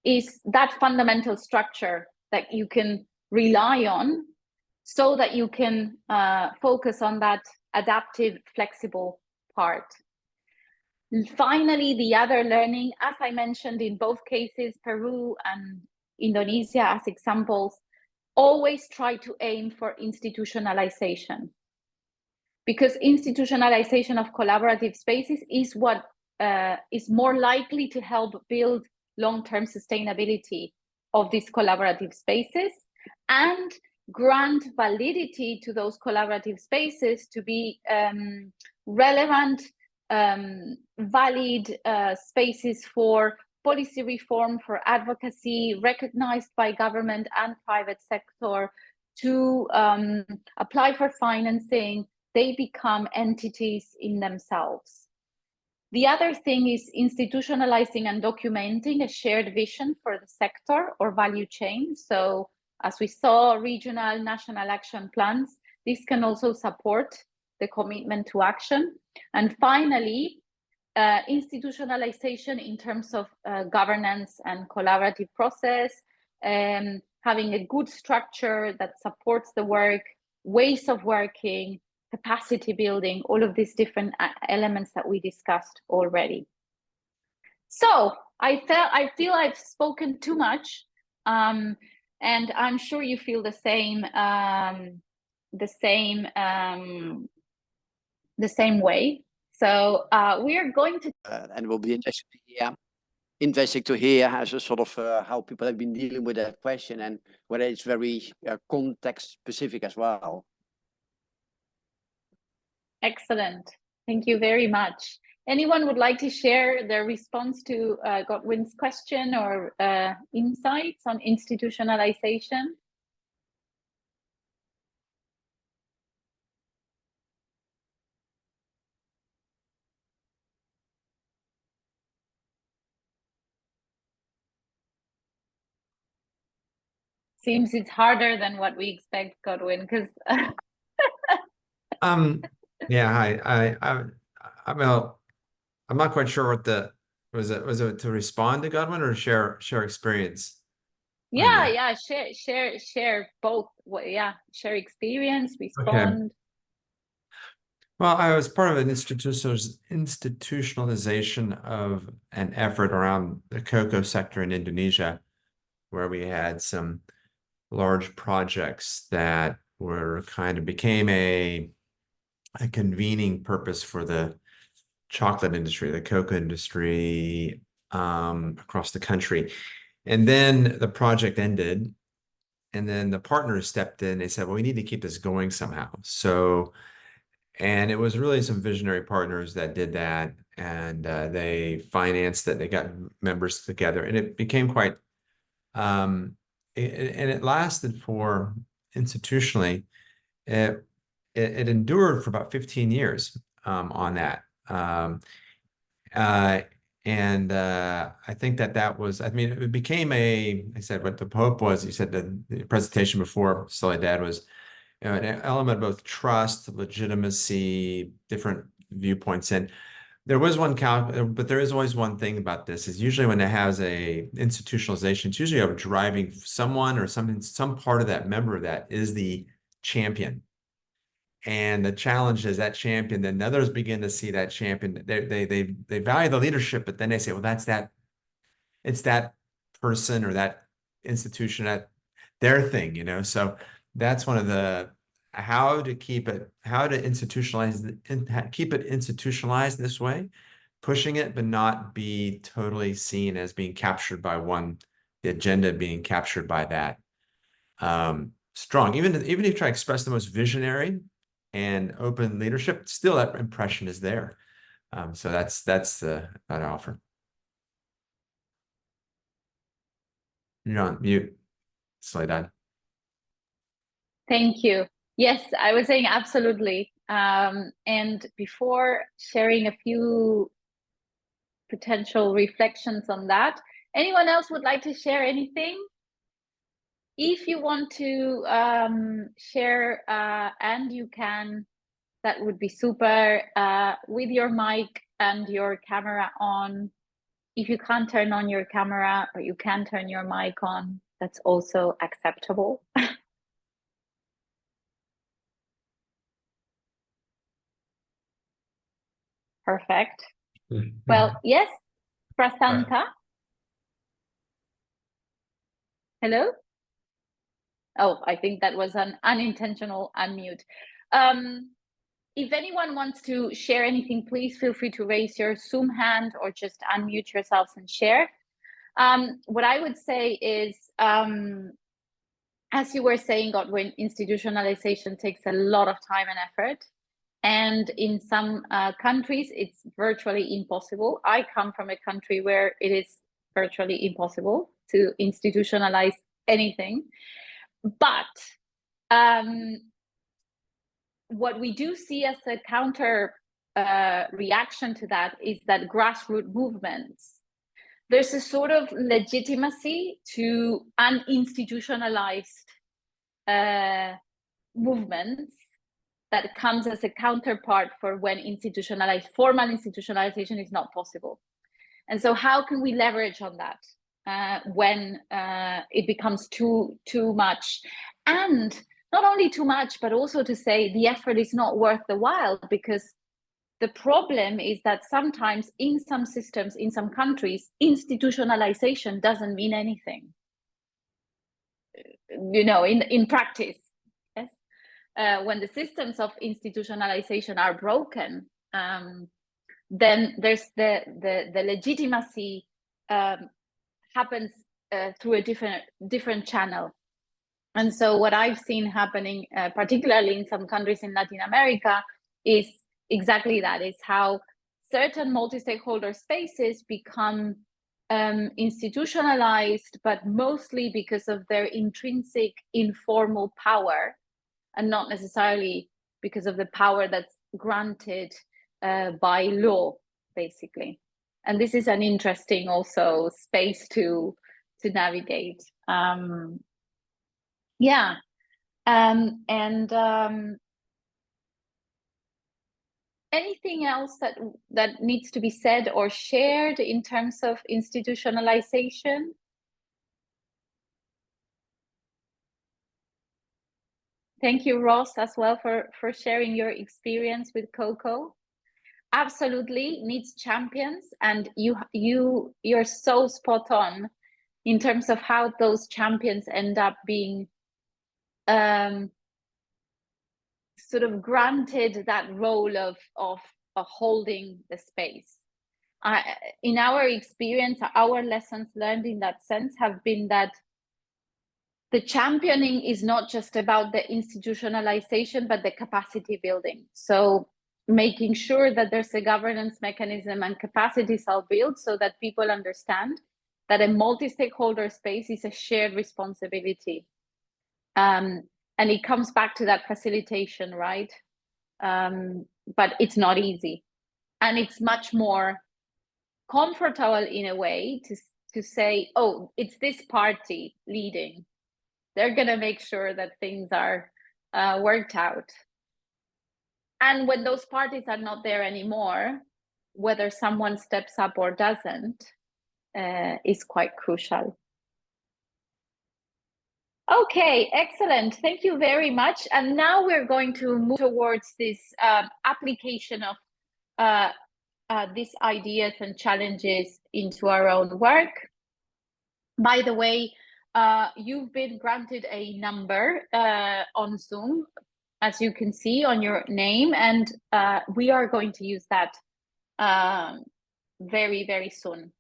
is that fundamental structure that you can rely on so that you can focus on that adaptive, flexible part. Finally, the other learning, as I mentioned in both cases, Peru and Indonesia as examples, always try to aim for institutionalization, because institutionalization of collaborative spaces is what is more likely to help build long-term sustainability of these collaborative spaces and grant validity to those collaborative spaces to be relevant, valid spaces for policy reform, for advocacy, recognized by government and private sector, to apply for financing. They become entities in themselves. The other thing is institutionalizing and documenting a shared vision for the sector or value chain. So as we saw, regional, national action plans, this can also support the commitment to action. And finally, institutionalization in terms of governance and collaborative process, having a good structure that supports the work, ways of working, capacity building, all of these different elements that we discussed already. So I feel I've spoken too much, and I'm sure you feel the same way. So we are going to and it will be interesting to hear as a sort of how people have been dealing with that question and whether it's very context specific as well. Excellent. Thank you very much. Anyone would like to share their response to Godwin's question or insights on institutionalization? seems it's harder than what we expect, Godwin, because Yeah, I'm not quite sure what the was it to respond to Godwin or share experience? yeah, share both. Yeah, share experience, respond. Well, I was part of an institutionalization of an effort around the cocoa sector in Indonesia, where we had some large projects that were kind of became a convening purpose for the chocolate industry, the cocoa industry across the country. And then the project ended, and then the partners stepped in. They said, well, we need to keep this going somehow. And it was really some visionary partners that did that, and they financed it. They got members together, and it became quite, and it lasted for institutionally. It endured for about 15 years on that. I think that was, I mean, it became I said what the Pope was, he said the presentation before Soledad was, an element of both trust, legitimacy, different viewpoints. And there was but there is always one thing about this, is usually when it has a institutionalization, it's usually of driving someone or some part of that member of that is the champion. And the challenge is that champion, then others begin to see that champion. They value the leadership, but then they say, well, it's that person or that institution, that their thing, you know? So that's one of the, how to keep it institutionalized this way, pushing it, but not be totally seen as being captured by the agenda being captured by that. Strong, even if you try to express the most visionary and open leadership, still that impression is there. So that's that I offer. You're on mute, Soledad. Thank you. Yes, I was saying absolutely. And before sharing a few potential reflections on that, anyone else would like to share anything? If you want to share, and you can, that would be super, with your mic and your camera on. If you can't turn on your camera, but you can turn your mic on, that's also acceptable. Perfect. Well, yes, Prasanta. Hello? Oh, I think that was an unintentional unmute. If anyone wants to share anything, please feel free to raise your Zoom hand or just unmute yourselves and share. What I would say is, as you were saying, Godwin, institutionalization takes a lot of time and effort. And in some countries, it's virtually impossible. I come from a country where it is virtually impossible to institutionalize anything. But what we do see as a counter reaction to that is that grassroots movements, there's a sort of legitimacy to uninstitutionalized movements that comes as a counterpart for when formal institutionalization is not possible. And so how can we leverage on that when it becomes too much? And not only too much, but also to say the effort is not worth the while, because the problem is that sometimes in some systems, in some countries, institutionalization doesn't mean anything, you know, in practice. Yes, when the systems of institutionalization are broken, then there's the legitimacy happens through a different channel. And so what I've seen happening, particularly in some countries in Latin America, is exactly that, is how certain multi-stakeholder spaces become institutionalized, but mostly because of their intrinsic informal power, and not necessarily because of the power that's granted by law, basically. And this is an interesting also space to navigate. Yeah. And anything else that needs to be said or shared in terms of institutionalization? Thank you, Ross, as well for sharing your experience with Coco. Absolutely needs champions, and you're so spot on in terms of how those champions end up being sort of granted that role of holding the space. In our experience, our lessons learned in that sense have been that the championing is not just about the institutionalization, but the capacity building. So making sure that there's a governance mechanism and capacities are built so that people understand that a multi-stakeholder space is a shared responsibility. And it comes back to that facilitation, right? But it's not easy. And it's much more comfortable in a way to say, oh, it's this party leading. They're going to make sure that things are worked out. And when those parties are not there anymore, whether someone steps up or doesn't is quite crucial. Okay, excellent. Thank you very much. And now we're going to move towards this application of these ideas and challenges into our own work. By the way, you've been granted a number on Zoom, as you can see on your name, and we are going to use that very, very soon.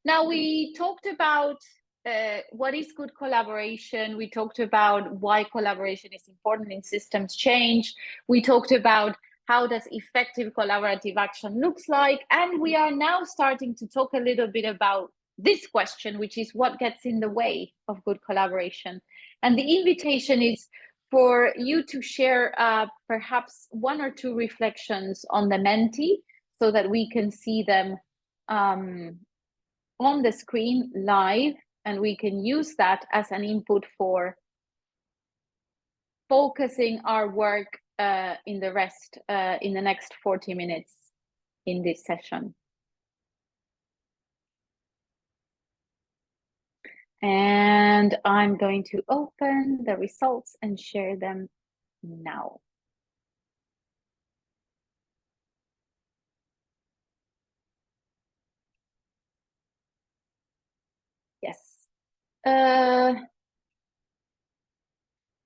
Now, we talked about what is good collaboration. We talked about why collaboration is important in systems change. We talked about how does effective collaborative action looks like. And we are now starting to talk a little bit about this question, which is what gets in the way of good collaboration. And the invitation is for you to share perhaps one or two reflections on the Menti so that we can see them on the screen live, and we can use that as an input for focusing our work in the next 40 minutes in this session. And I'm going to open the results and share them now. Yes.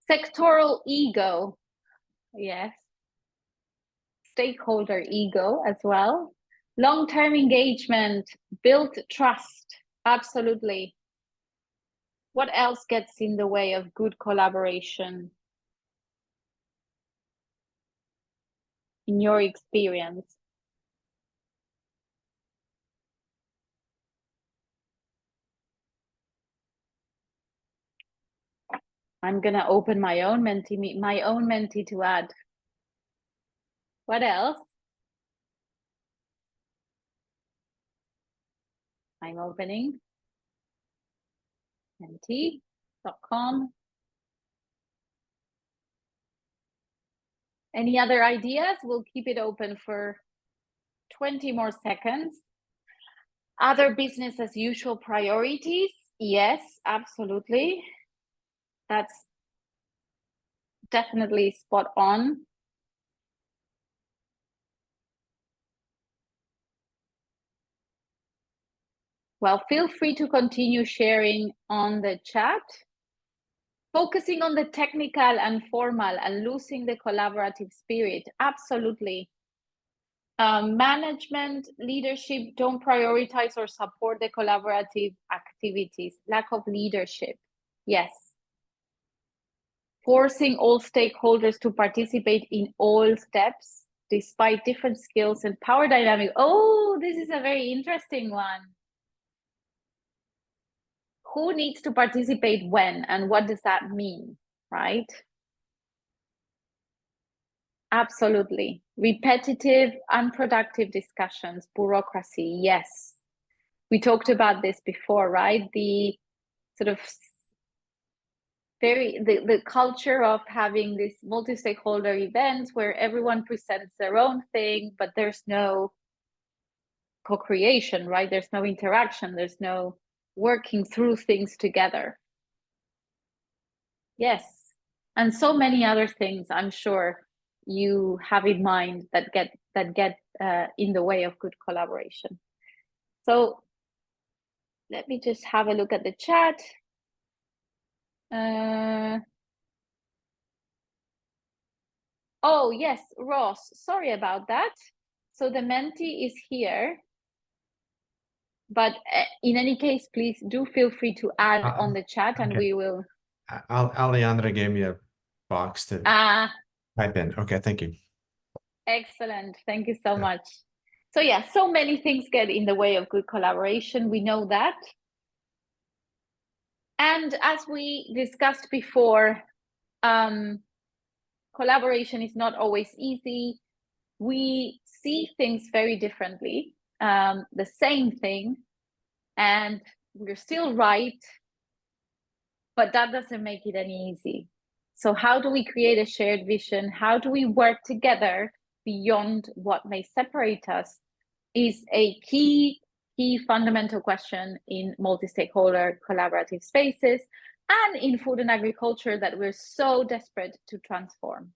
Sectoral ego. Yes. Stakeholder ego as well. Long-term engagement, build trust. Absolutely. What else gets in the way of good collaboration in your experience? I'm gonna open my own Menti to add. What else? I'm opening Menti.com. Any other ideas? We'll keep it open for 20 more seconds. Other business as usual priorities? Yes, absolutely. That's definitely spot on. Well, feel free to continue sharing on the chat. Focusing on the technical and formal and losing the collaborative spirit. Absolutely. Management, leadership don't prioritize or support the collaborative activities. Lack of leadership. Yes. Forcing all stakeholders to participate in all steps despite different skills and power dynamic. Oh, this is a very interesting one. Who needs to participate when, and what does that mean, right? Absolutely. Repetitive, unproductive discussions, bureaucracy, yes. We talked about this before, right? The sort of the culture of having these multi-stakeholder events where everyone presents their own thing, but there's no co-creation, right? There's no interaction, there's no working through things together. Yes, and so many other things I'm sure you have in mind that get in the way of good collaboration. So let me just have a look at the chat. Oh yes, Ross, sorry about that. So the Menti is here, but in any case, please do feel free to add on the chat, and we will. Alejandra gave me a box to type in. Okay, thank you. Excellent, thank you so much. So yeah, so many things get in the way of good collaboration. We know that. And as we discussed before, collaboration is not always easy. We see things very differently, the same thing, and we're still right, but that doesn't make it any easy. So how do we create a shared vision? How do we work together beyond what may separate us is a key fundamental question in multi-stakeholder collaborative spaces and in food and agriculture that we're so desperate to transform.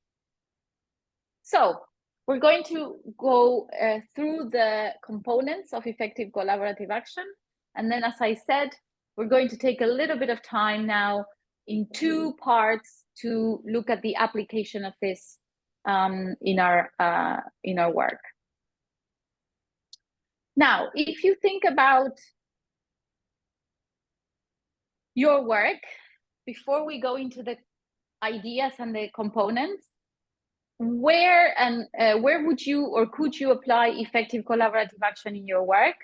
So we're going to go through the components of effective collaborative action. And then, as I said, we're going to take a little bit of time now in two parts to look at the application of this in our work. Now, if you think about your work, before we go into the ideas and the components, where would you or could you apply effective collaborative action in your work?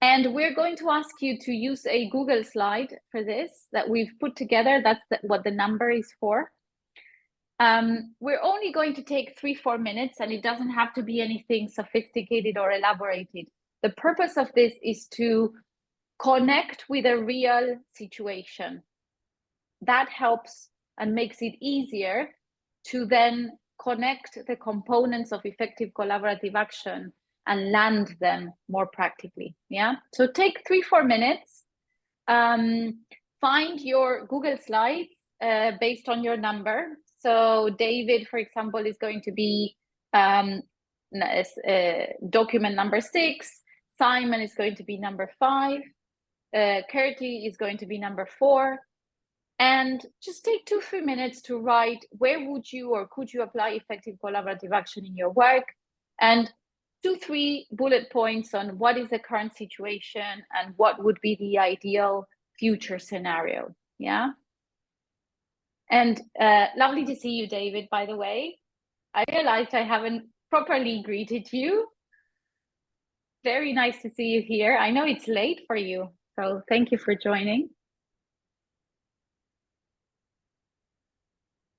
And we're going to ask you to use a Google slide for this that we've put together. That's what the number is for. We're only going to take 3-4 minutes, and it doesn't have to be anything sophisticated or elaborated. The purpose of this is to connect with a real situation. That helps and makes it easier to then connect the components of effective collaborative action and land them more practically. Yeah. So take 3-4 minutes. Find your Google slides based on your number. So David, for example, is going to be document number 6. Simon is going to be number 5. Kurti is going to be number 4. And just take 2-3 minutes to write where would you or could you apply effective collaborative action in your work, and 2-3 bullet points on what is the current situation and what would be the ideal future scenario. Yeah. And lovely to see you, David, by the way. I realized I haven't properly greeted you. Very nice to see you here. I know it's late for you, so thank you for joining.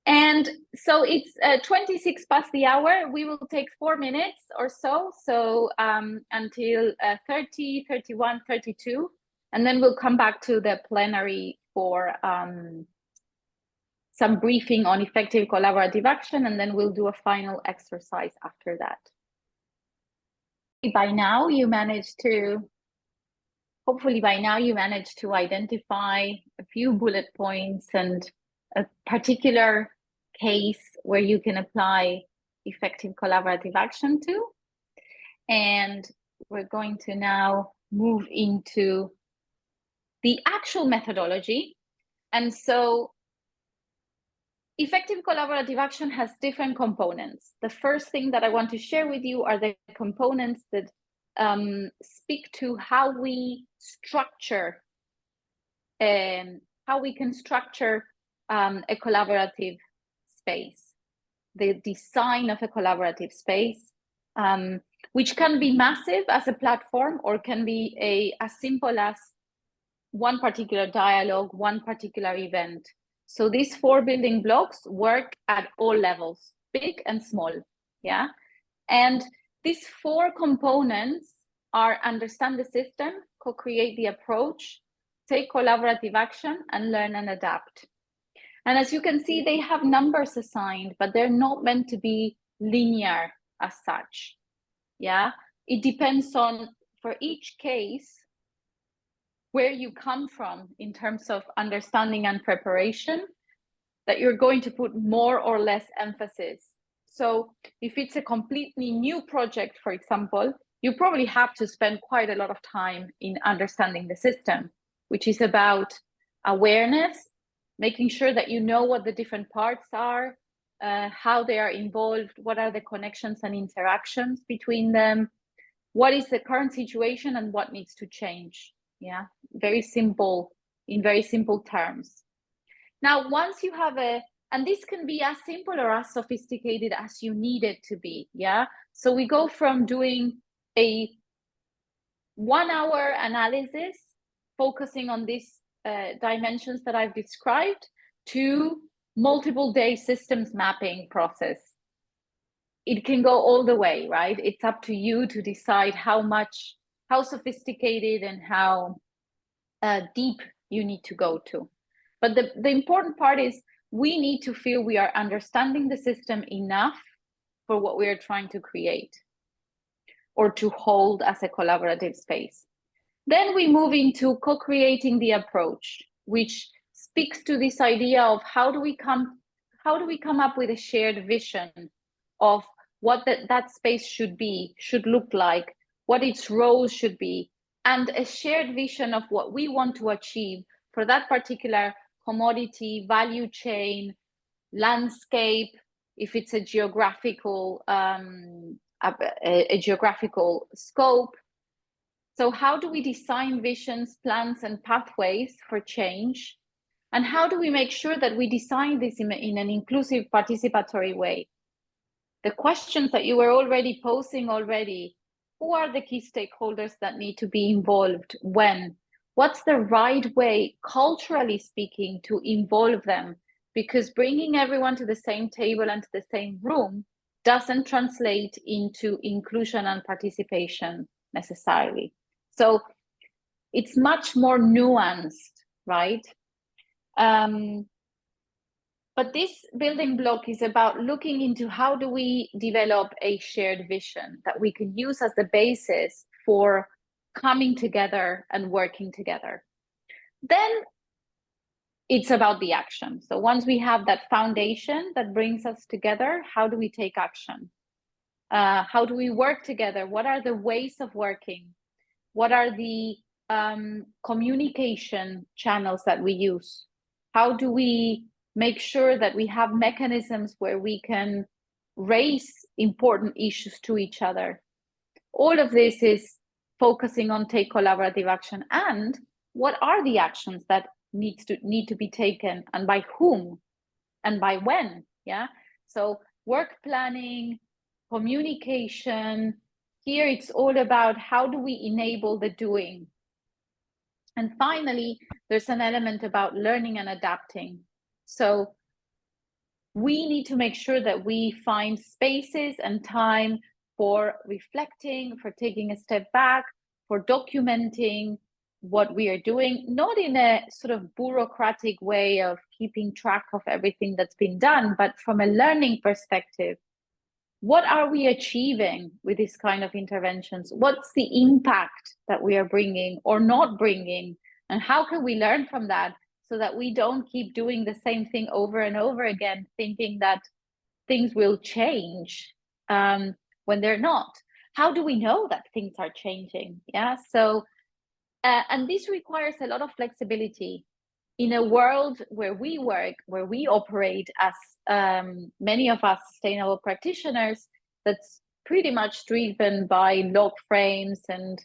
And so it's 26 past the hour. We will take 4 minutes or so, until 30, 31, 32, and then we'll come back to the plenary for some briefing on effective collaborative action, and then we'll do a final exercise after that. By now you managed to, hopefully by now you managed to identify a few bullet points and a particular case where you can apply effective collaborative action to. And we're going to now move into the actual methodology. And so effective collaborative action has different components. The first thing that I want to share with you are the components that speak to how we structure how we can structure a collaborative space, the design of a collaborative space, which can be massive as a platform or can be as simple as one particular dialogue, one particular event. So these 4 building blocks work at all levels, big and small, yeah? And these 4 components are understand the system, co-create the approach, take collaborative action, and learn and adapt. And as you can see, they have numbers assigned, but they're not meant to be linear as such. Yeah, it depends on, for each case, where you come from in terms of understanding and preparation, that you're going to put more or less emphasis. So if it's a completely new project, for example, you probably have to spend quite a lot of time in understanding the system, which is about awareness, making sure that you know what the different parts are, how they are involved, what are the connections and interactions between them, what is the current situation and what needs to change. Yeah, very simple, in very simple terms. Now, once you have and this can be as simple or as sophisticated as you need it to be, yeah? So we go from doing a 1 hour analysis, focusing on these dimensions that I've described, to multiple day systems mapping process. It can go all the way, right? It's up to you to decide how sophisticated and how deep you need to go to. But the important part is we need to feel we are understanding the system enough for what we are trying to create or to hold as a collaborative space. Then we move into co-creating the approach, which speaks to this idea of how do we come up with a shared vision of what that space should be, should look like, what its role should be, and a shared vision of what we want to achieve for that particular commodity, value chain, landscape, if it's a geographical scope. So how do we design visions, plans, and pathways for change? And how do we make sure that we design this in an inclusive, participatory way? The questions that you were already posing already, who are the key stakeholders that need to be involved? When? What's the right way, culturally speaking, to involve them? Because bringing everyone to the same table and to the same room doesn't translate into inclusion and participation necessarily. So it's much more nuanced, right? But this building block is about looking into how do we develop a shared vision that we can use as the basis for coming together and working together. Then it's about the action. So once we have that foundation that brings us together, how do we take action? How do we work together? What are the ways of working? What are the communication channels that we use? How do we make sure that we have mechanisms where we can raise important issues to each other? All of this is focusing on take collaborative action. And what are the actions that need to be taken, and by whom and by when? Yeah. So work planning, communication. Here it's all about how do we enable the doing. And finally, there's an element about learning and adapting. So we need to make sure that we find spaces and time for reflecting, for taking a step back, for documenting what we are doing, not in a sort of bureaucratic way of keeping track of everything that's been done, but from a learning perspective. What are we achieving with this kind of interventions? What's the impact that we are bringing or not bringing? And how can we learn from that so that we don't keep doing the same thing over and over again, thinking that things will change when they're not? How do we know that things are changing? Yeah, so, and this requires a lot of flexibility. In a world where we work, where we operate as many of us sustainable practitioners, that's pretty much driven by log frames and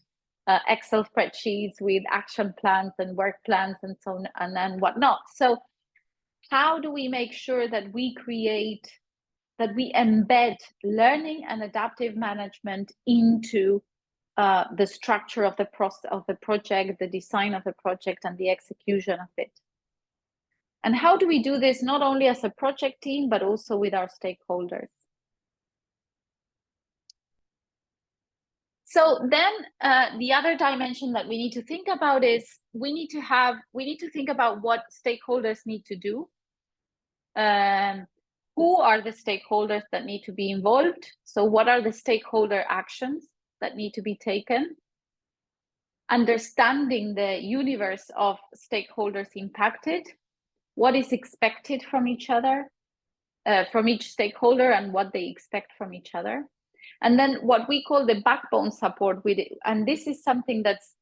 Excel spreadsheets with action plans and work plans and so on and whatnot. So how do we make sure that we embed learning and adaptive management into the structure of the project, the design of the project, and the execution of it? And how do we do this not only as a project team, but also with our stakeholders? So then the other dimension that we need to think about is we need to think about what stakeholders need to do. Who are the stakeholders that need to be involved? So what are the stakeholder actions that need to be taken? Understanding the universe of stakeholders impacted, what is expected from each other, from each stakeholder, and what they expect from each other. And then what we call the backbone support with it, and this is something that's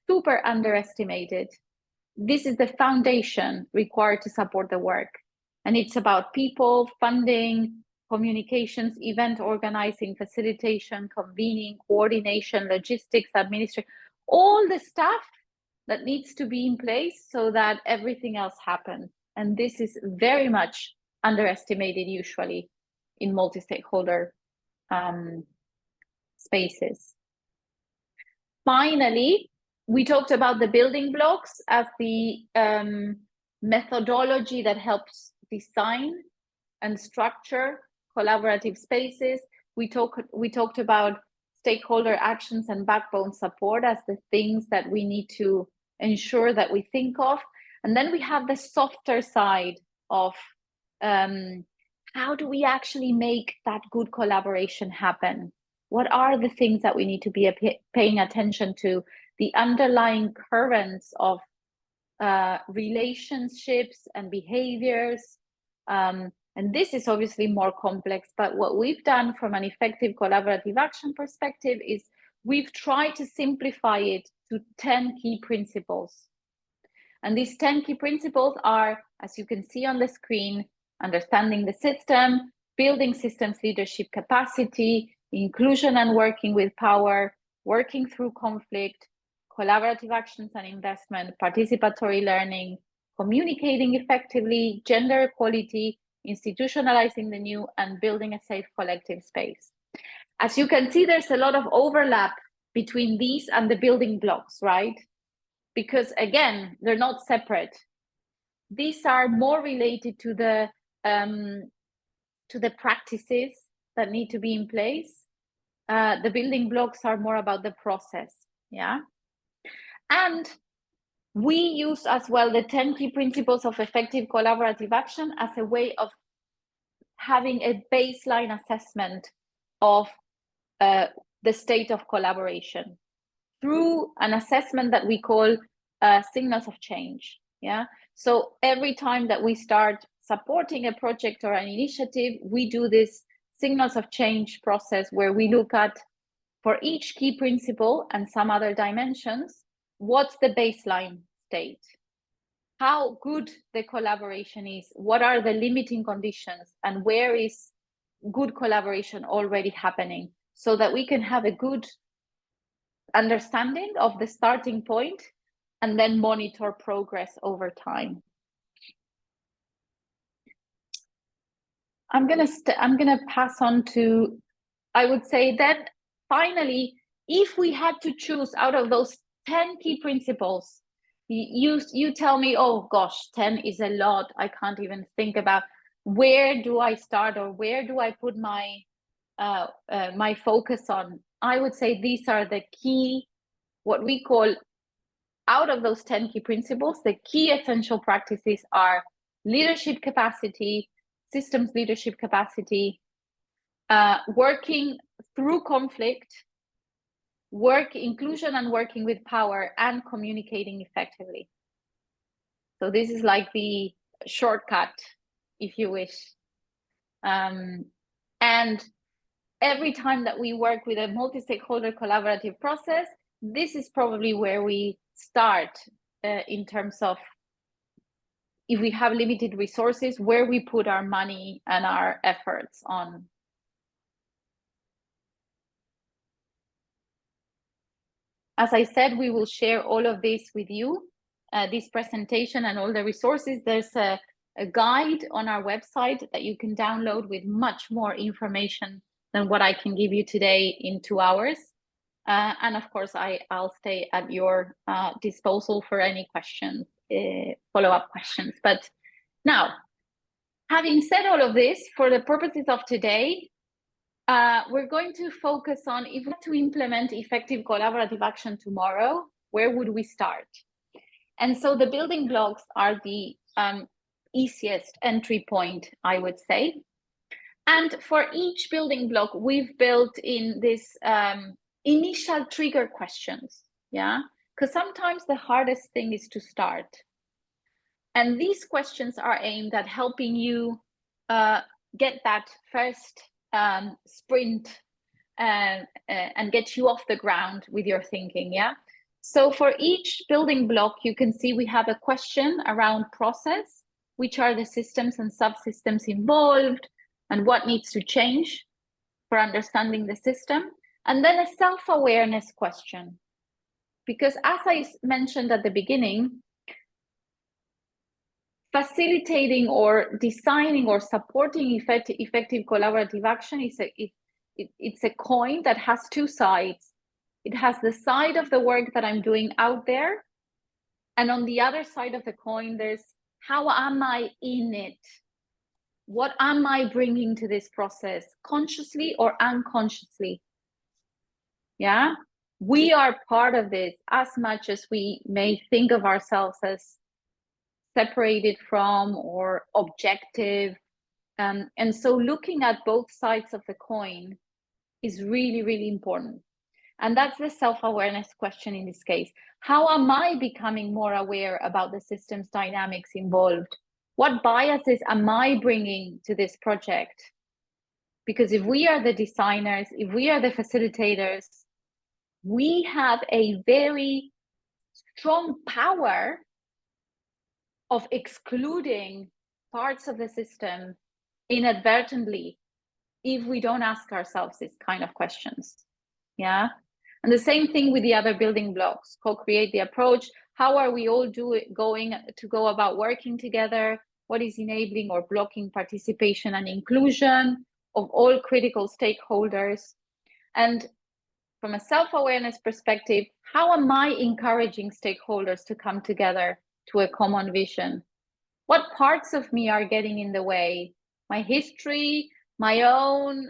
super underestimated. This is the foundation required to support the work. And it's about people, funding, communications, event organizing, facilitation, convening, coordination, logistics, administration, all the stuff that needs to be in place so that everything else happens. And this is very much underestimated usually in multi-stakeholder spaces. Finally, we talked about the building blocks as the methodology that helps design and structure collaborative spaces. We talked about stakeholder actions and backbone support as the things that we need to ensure that we think of. And then we have the softer side of how do we actually make that good collaboration happen? What are the things that we need to be paying attention to? The underlying currents of relationships and behaviors. And this is obviously more complex, but what we've done from an effective collaborative action perspective is we've tried to simplify it to 10 key principles. And these 10 key principles are, as you can see on the screen, understanding the system, building systems leadership capacity, inclusion and working with power, working through conflict, collaborative actions and investment, participatory learning, communicating effectively, gender equality, institutionalizing the new, and building a safe collective space. As you can see, there's a lot of overlap between these and the building blocks, right? Because again, they're not separate. These are more related to the practices that need to be in place. The building blocks are more about the process, yeah? And we use as well the 10 key principles of effective collaborative action as a way of having a baseline assessment of the state of collaboration through an assessment that we call signals of change, yeah? So every time that we start supporting a project or an initiative, we do this signals of change process where we look at, for each key principle and some other dimensions, what's the baseline state? How good the collaboration is? What are the limiting conditions? And where is good collaboration already happening? So that we can have a good understanding of the starting point and then monitor progress over time. I'm gonna pass on to, I would say then, finally, if we had to choose out of those 10 key principles, you tell me, oh gosh, 10 is a lot, I can't even think about, where do I start or where do I put my my focus on? I would say these are the key, what we call, out of those 10 key principles, the key essential practices are leadership capacity, systems leadership capacity, working through conflict, inclusion and working with power, and communicating effectively. So this is like the shortcut, if you wish. And every time that we work with a multi-stakeholder collaborative process, this is probably where we start in terms of, if we have limited resources, where we put our money and our efforts on. As I said, we will share all of this with you, this presentation and all the resources. There's a guide on our website that you can download with much more information than what I can give you today in 2 hours. And of course, I'll stay at your disposal for any questions, follow-up questions. But now, having said all of this, for the purposes of today, we're going to focus on, if we have to implement effective collaborative action tomorrow, where would we start? And so the building blocks are the easiest entry point, I would say. And for each building block, we've built in this initial trigger questions, yeah? Because sometimes the hardest thing is to start. And these questions are aimed at helping you get that first sprint and get you off the ground with your thinking, yeah? So for each building block, you can see we have a question around process, which are the systems and subsystems involved, and what needs to change for understanding the system. And then a self-awareness question. Because as I mentioned at the beginning, facilitating or designing or supporting effective collaborative action is it's a coin that has two sides. It has the side of the work that I'm doing out there, and on the other side of the coin, there's how am I in it? What am I bringing to this process, consciously or unconsciously? Yeah, we are part of this as much as we may think of ourselves as separated from or objective. And so looking at both sides of the coin is really, really important. And that's the self-awareness question in this case. How am I becoming more aware about the system's dynamics involved? What biases am I bringing to this project? Because if we are the designers, if we are the facilitators, we have a very strong power of excluding parts of the system inadvertently if we don't ask ourselves these kind of questions. Yeah. And the same thing with the other building blocks, co-create the approach. How are we all going to go about working together? What is enabling or blocking participation and inclusion of all critical stakeholders? And from a self-awareness perspective, how am I encouraging stakeholders to come together to a common vision? What parts of me are getting in the way? My history, my own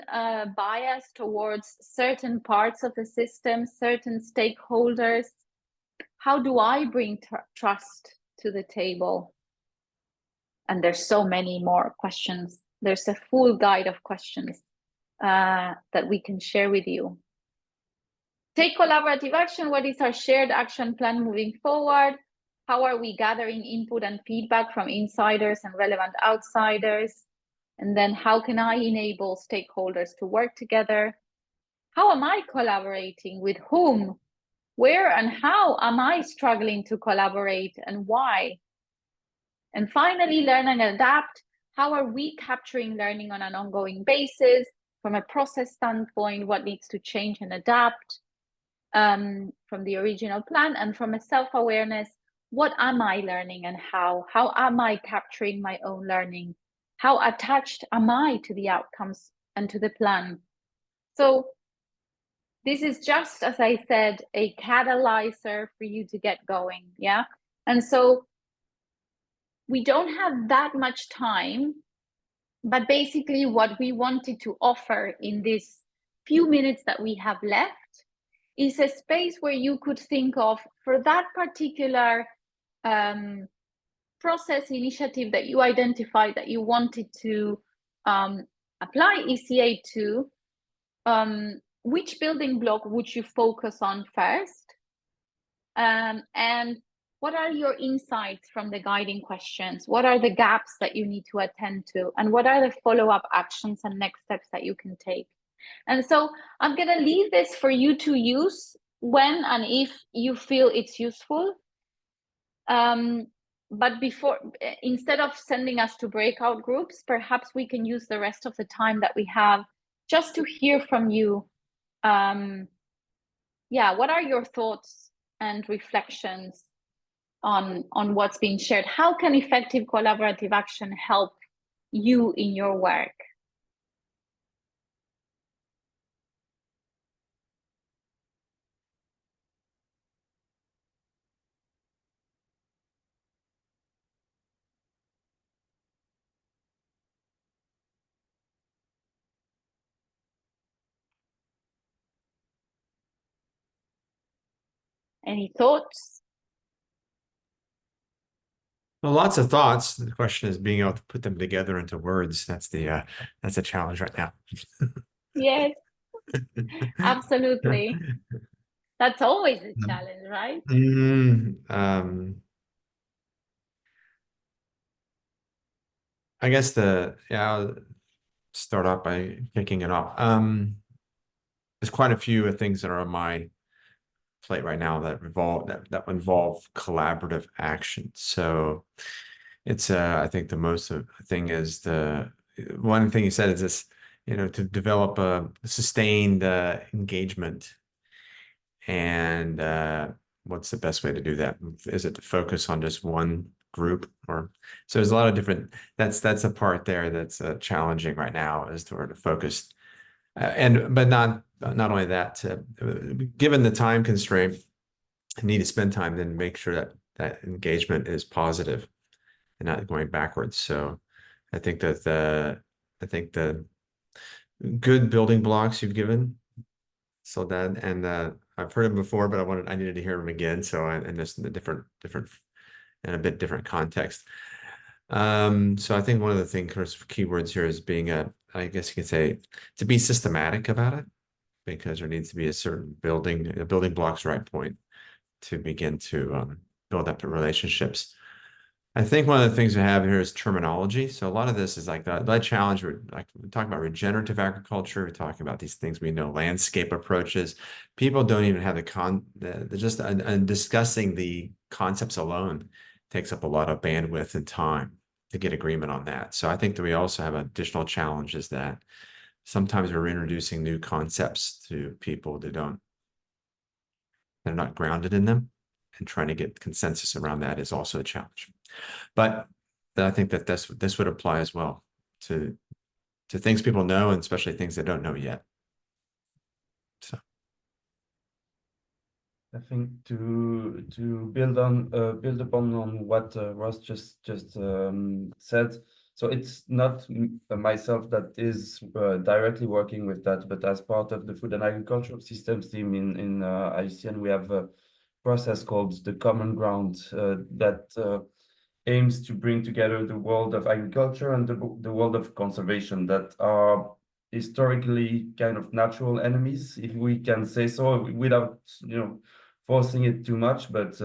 bias towards certain parts of the system, certain stakeholders. How do I bring trust to the table? And there's so many more questions. There's a full guide of questions that we can share with you. Take collaborative action. What is our shared action plan moving forward? How are we gathering input and feedback from insiders and relevant outsiders? And then how can I enable stakeholders to work together? How am I collaborating? With whom? Where and how am I struggling to collaborate, and why? And finally, learn and adapt. How are we capturing learning on an ongoing basis? From a process standpoint, what needs to change and adapt from the original plan? And from a self-awareness, what am I learning and how? How am I capturing my own learning? How attached am I to the outcomes and to the plan? So this is just, as I said, a catalyzer for you to get going, yeah? And so we don't have that much time, but basically what we wanted to offer in these few minutes that we have left is a space where you could think of, for that particular process initiative that you identified that you wanted to apply ECA to, which building block would you focus on first? And what are your insights from the guiding questions? What are the gaps that you need to attend to? And what are the follow-up actions and next steps that you can take? And so I'm going to leave this for you to use when and if you feel it's useful. But before, instead of sending us to breakout groups, perhaps we can use the rest of the time that we have just to hear from you. Yeah, what are your thoughts and reflections on what's being shared? How can effective collaborative action help you in your work? Any thoughts? Well, lots of thoughts. The question is being able to put them together into words. That's a challenge right now. Yes, absolutely. That's always a challenge, right? I guess I'll start off by kicking it off. There's quite a few things that are on my plate right now that involve collaborative action. So it's I think the most thing is one thing you said is this, to develop a sustained engagement. And what's the best way to do that? Is it to focus on just one group? Or so there's a lot of different, that's a part there that's challenging right now, is to focus. But not only that, given the time constraint, I need to spend time, then make sure that engagement is positive and not going backwards. So I think that the good building blocks you've given, so that, and I've heard them before, but I needed to hear them again. So and just in a different in a bit different context. So I think one of the keywords here is being I guess you could say, to be systematic about it, because there needs to be a certain building blocks right point to begin to build up the relationships. I think one of the things we have here is terminology. So a lot of this is like that challenge. We're talking about regenerative agriculture. We're talking about these things we know, landscape approaches. People don't even have and discussing the concepts alone takes up a lot of bandwidth and time to get agreement on that. So I think that we also have additional challenges that sometimes we're introducing new concepts to people they're not grounded in them, and trying to get consensus around that is also a challenge. But I think that this would apply as well to things people know, and especially things they don't know yet. So I think to build upon what Ross just said. So it's not myself that is directly working with that, but as part of the Food and Agricultural Systems team in IUCN, we have a process called the Common Ground that aims to bring together the world of agriculture and the world of conservation that are historically kind of natural enemies, if we can say so, without forcing it too much. But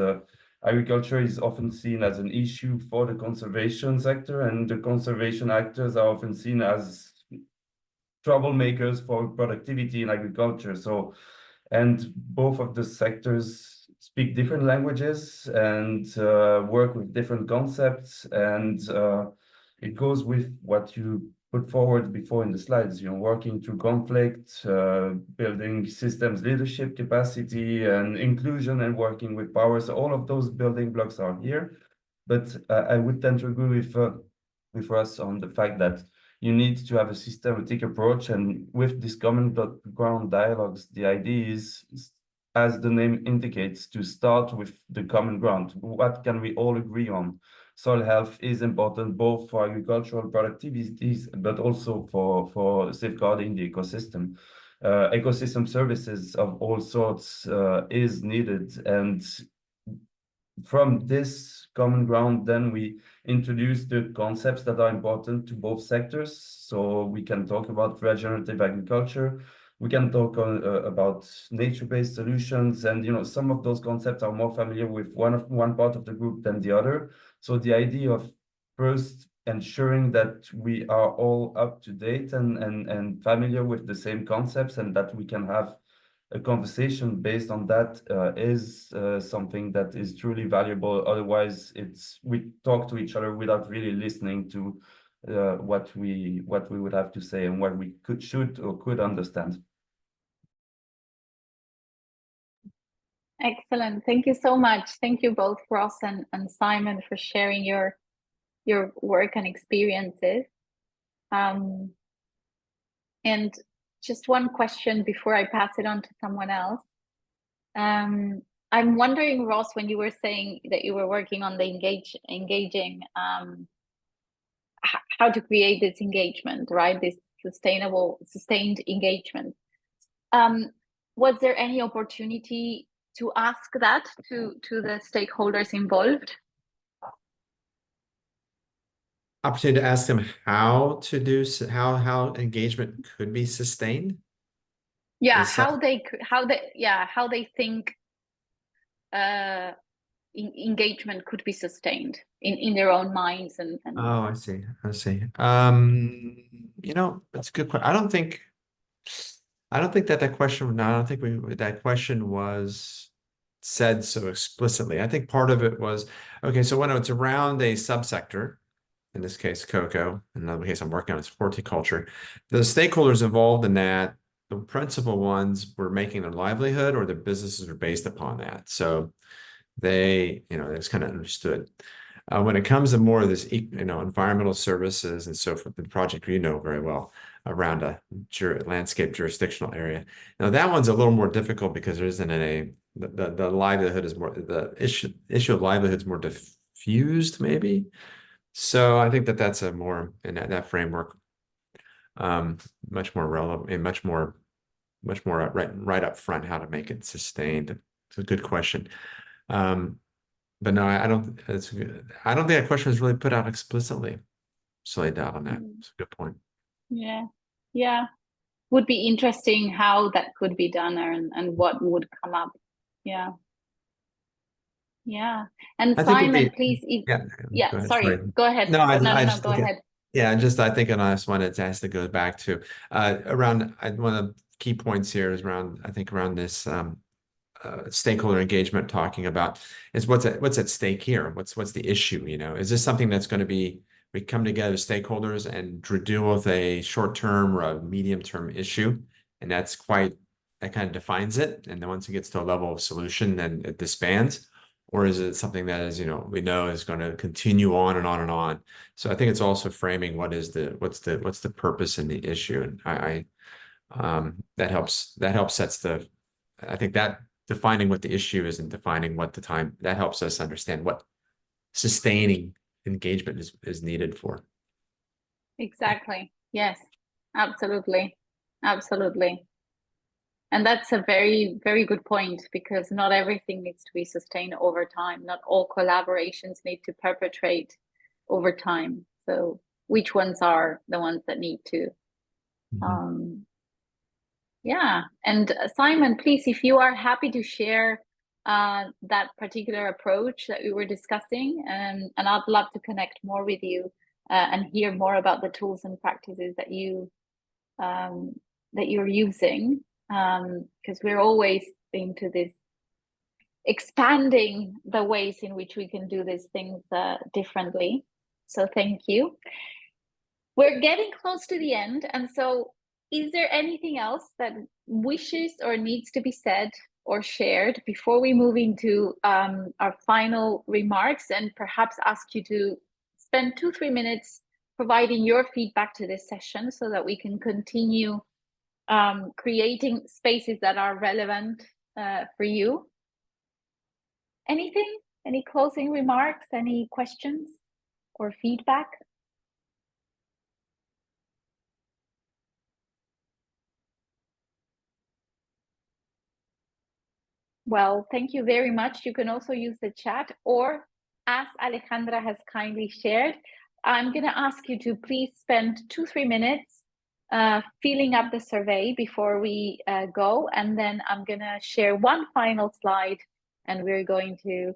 agriculture is often seen as an issue for the conservation sector, and the conservation actors are often seen as troublemakers for productivity in agriculture. So, and both of the sectors speak different languages and work with different concepts, and it goes with what you put forward before in the slides, working through conflict, building systems leadership capacity and inclusion, and working with power. So all of those building blocks are here. But I would tend to agree with us on the fact that you need to have a systematic approach, and with this common ground dialogues, the idea is, as the name indicates, to start with the common ground. What can we all agree on? Soil health is important both for agricultural productivities, but also for safeguarding the ecosystem. Ecosystem services of all sorts is needed, and from this common ground, then we introduce the concepts that are important to both sectors. So we can talk about regenerative agriculture, we can talk about nature-based solutions, and some of those concepts are more familiar with one part of the group than the other. So the idea of first ensuring that we are all up to date and familiar with the same concepts, and that we can have a conversation based on that is something that is truly valuable. Otherwise, we talk to each other without really listening to what we would have to say and what we should or could understand. Excellent. Thank you so much. Thank you both, Ross and Simon, for sharing your work and experiences. And just one question before I pass it on to someone else. I'm wondering, Ross, when you were saying that you were working on the engaging, how to create this engagement, right? This sustained engagement. Was there any opportunity to ask that to the stakeholders involved? opportunity to ask them how to do how engagement could be sustained. Yeah, Is that- how they think engagement could be sustained in their own minds and Oh, I see. I see. You know, that's a good question. I don't think that question. No, I don't think that question was said so explicitly. I think part of it was okay. So when it's around a subsector, in this case, cocoa. In another case, I'm working on is horticulture. The stakeholders involved in that, the principal ones were making their livelihood or their businesses were based upon that. So they, it's kind of understood. When it comes to more of this, environmental services and so forth, the project you know very well around a landscape jurisdictional area. Now that one's a little more difficult because there isn't the livelihood is more, the issue of livelihood is more diffused maybe. So I think that's a more, in that framework, much more relevant and much more right up front how to make it sustained. It's a good question. But no, I don't think that question was really put out explicitly. So laid out on that. It's a good point. Yeah. Would be interesting how that could be done and what would come up. Yeah. And Simon, please. Go ahead, sorry. Go ahead. No, Go ahead. Yeah, I think a nice one it has to go back to around one of the key points here is around this stakeholder engagement, talking about is what's at stake here. What's the issue? Is this something that's going to be we come together as stakeholders and deal with a short-term or a medium-term issue, and that kind of defines it. And then once it gets to a level of solution, then it disbands. Or is it something that is, we know is going to continue on and on and on? So I think it's also framing what's the purpose and the issue, and that helps I think that defining what the issue is and defining what the time that helps us understand what sustaining engagement is needed for. Exactly. Yes, absolutely. And that's a very, very good point, because not everything needs to be sustained over time. Not all collaborations need to perpetrate over time. So which ones are the ones that need to? Yeah. And Simon, please, if you are happy to share that particular approach that we were discussing, and I'd love to connect more with you and hear more about the tools and practices that you're using. Because we're always into this expanding the ways in which we can do these things differently. So thank you. We're getting close to the end. And so is there anything else that wishes or needs to be said or shared before we move into our final remarks, and perhaps ask you to spend 2-3 minutes providing your feedback to this session so that we can continue creating spaces that are relevant for you? Anything? Any closing remarks? Any questions or feedback? Well, thank you very much. You can also use the chat, or as Alejandra has kindly shared, I'm going to ask you to please spend 2-3 minutes filling up the survey before we go, and then I'm going to share one final slide, and we're going to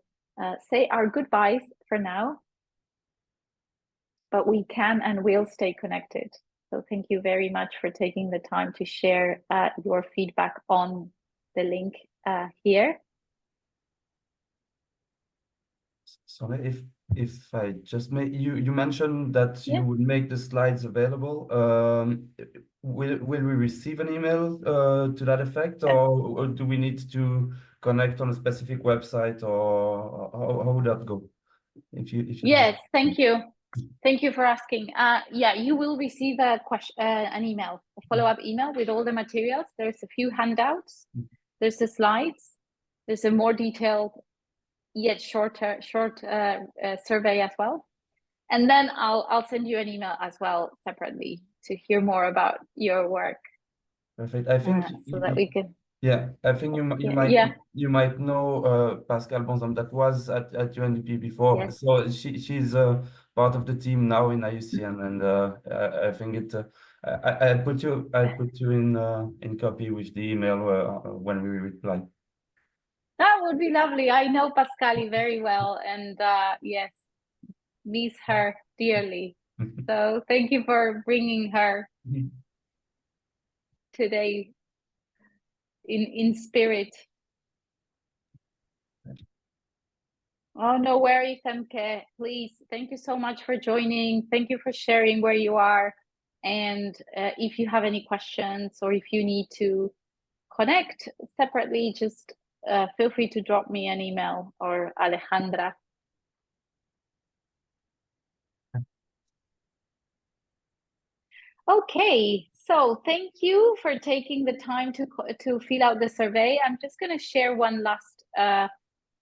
say our goodbyes for now. But we can and will stay connected. So thank you very much for taking the time to share your feedback on the link here. Sorry, if I just may, you mentioned that you would make the slides available. Will we receive an email to that effect, or do we need to connect on a specific website, or how would that go? If you yes, thank you. Thank you for asking. Yeah, you will receive an email, a follow-up email with all the materials. There's a few handouts. There's the slides. There's a more detailed yet short survey as well. And then I'll send you an email as well separately to hear more about your work. Perfect. I think so that we can. Yeah, I think you might know Pascal Bonzam, that was at UNDP before. Yes. So she's part of the team now in IUCN, and I think it. I put you in copy with the email when we reply. That would be lovely. I know Pascali very well, and yes, miss her dearly. So thank you for bringing her today in spirit. Oh, no worries, Femke. Please, thank you so much for joining. Thank you for sharing where you are. And if you have any questions or if you need to connect separately, just feel free to drop me an email or Alejandra. Okay, so thank you for taking the time to fill out the survey. I'm just going to share one last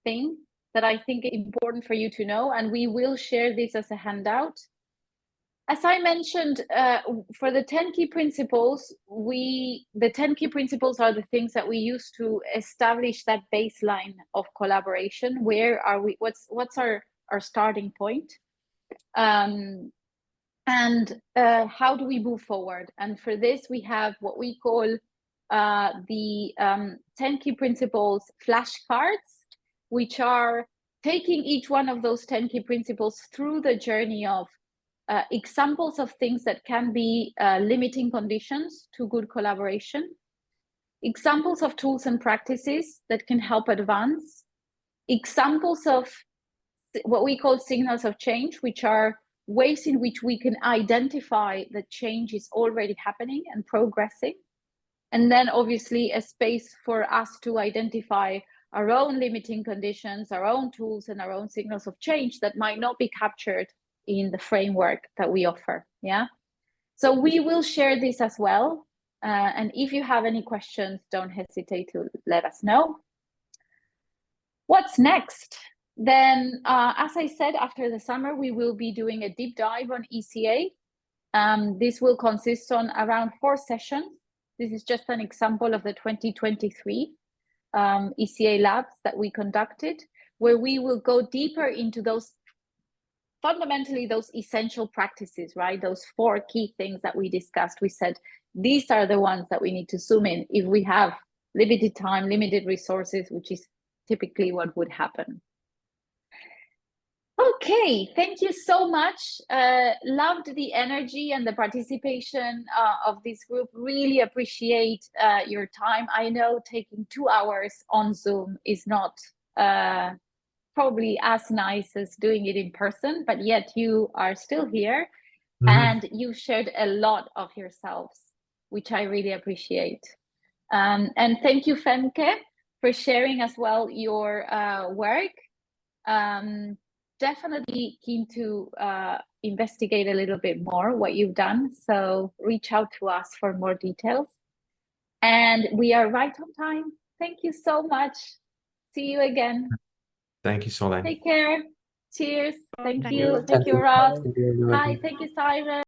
thing that I think is important for you to know, and we will share this as a handout. As I mentioned, for the 10 key principles, the 10 key principles are the things that we use to establish that baseline of collaboration. Where are we? What's our starting point? And how do we move forward? And for this, we have what we call the 10 key principles flashcards, which are taking each one of those 10 key principles through the journey of examples of things that can be limiting conditions to good collaboration, examples of tools and practices that can help advance, examples of what we call signals of change, which are ways in which we can identify that change is already happening and progressing. And then obviously a space for us to identify our own limiting conditions, our own tools, and our own signals of change that might not be captured in the framework that we offer. Yeah. So we will share this as well. And if you have any questions, don't hesitate to let us know. What's next? Then, as I said, after the summer, we will be doing a deep dive on ECA. This will consist on around 4 sessions. This is just an example of the 2023 ECA labs that we conducted, where we will go deeper into those, fundamentally those essential practices, right? Those 4 key things that we discussed. We said, these are the ones that we need to zoom in if we have limited time, limited resources, which is typically what would happen. Okay, thank you so much. Loved the energy and the participation of this group. Really appreciate your time. I know taking 2 hours on Zoom is not probably as nice as doing it in person, but yet you are still here and you shared a lot of yourselves, which I really appreciate. And thank you, Femke, for sharing as well your work. Definitely keen to investigate a little bit more what you've done. So reach out to us for more details. And we are right on time. Thank you so much. See you again. Thank you, Soleil. Take care. Cheers. Thank Thank you. you. Thank you, Ross. Thank you, everybody. Hi. Thank you, Simon.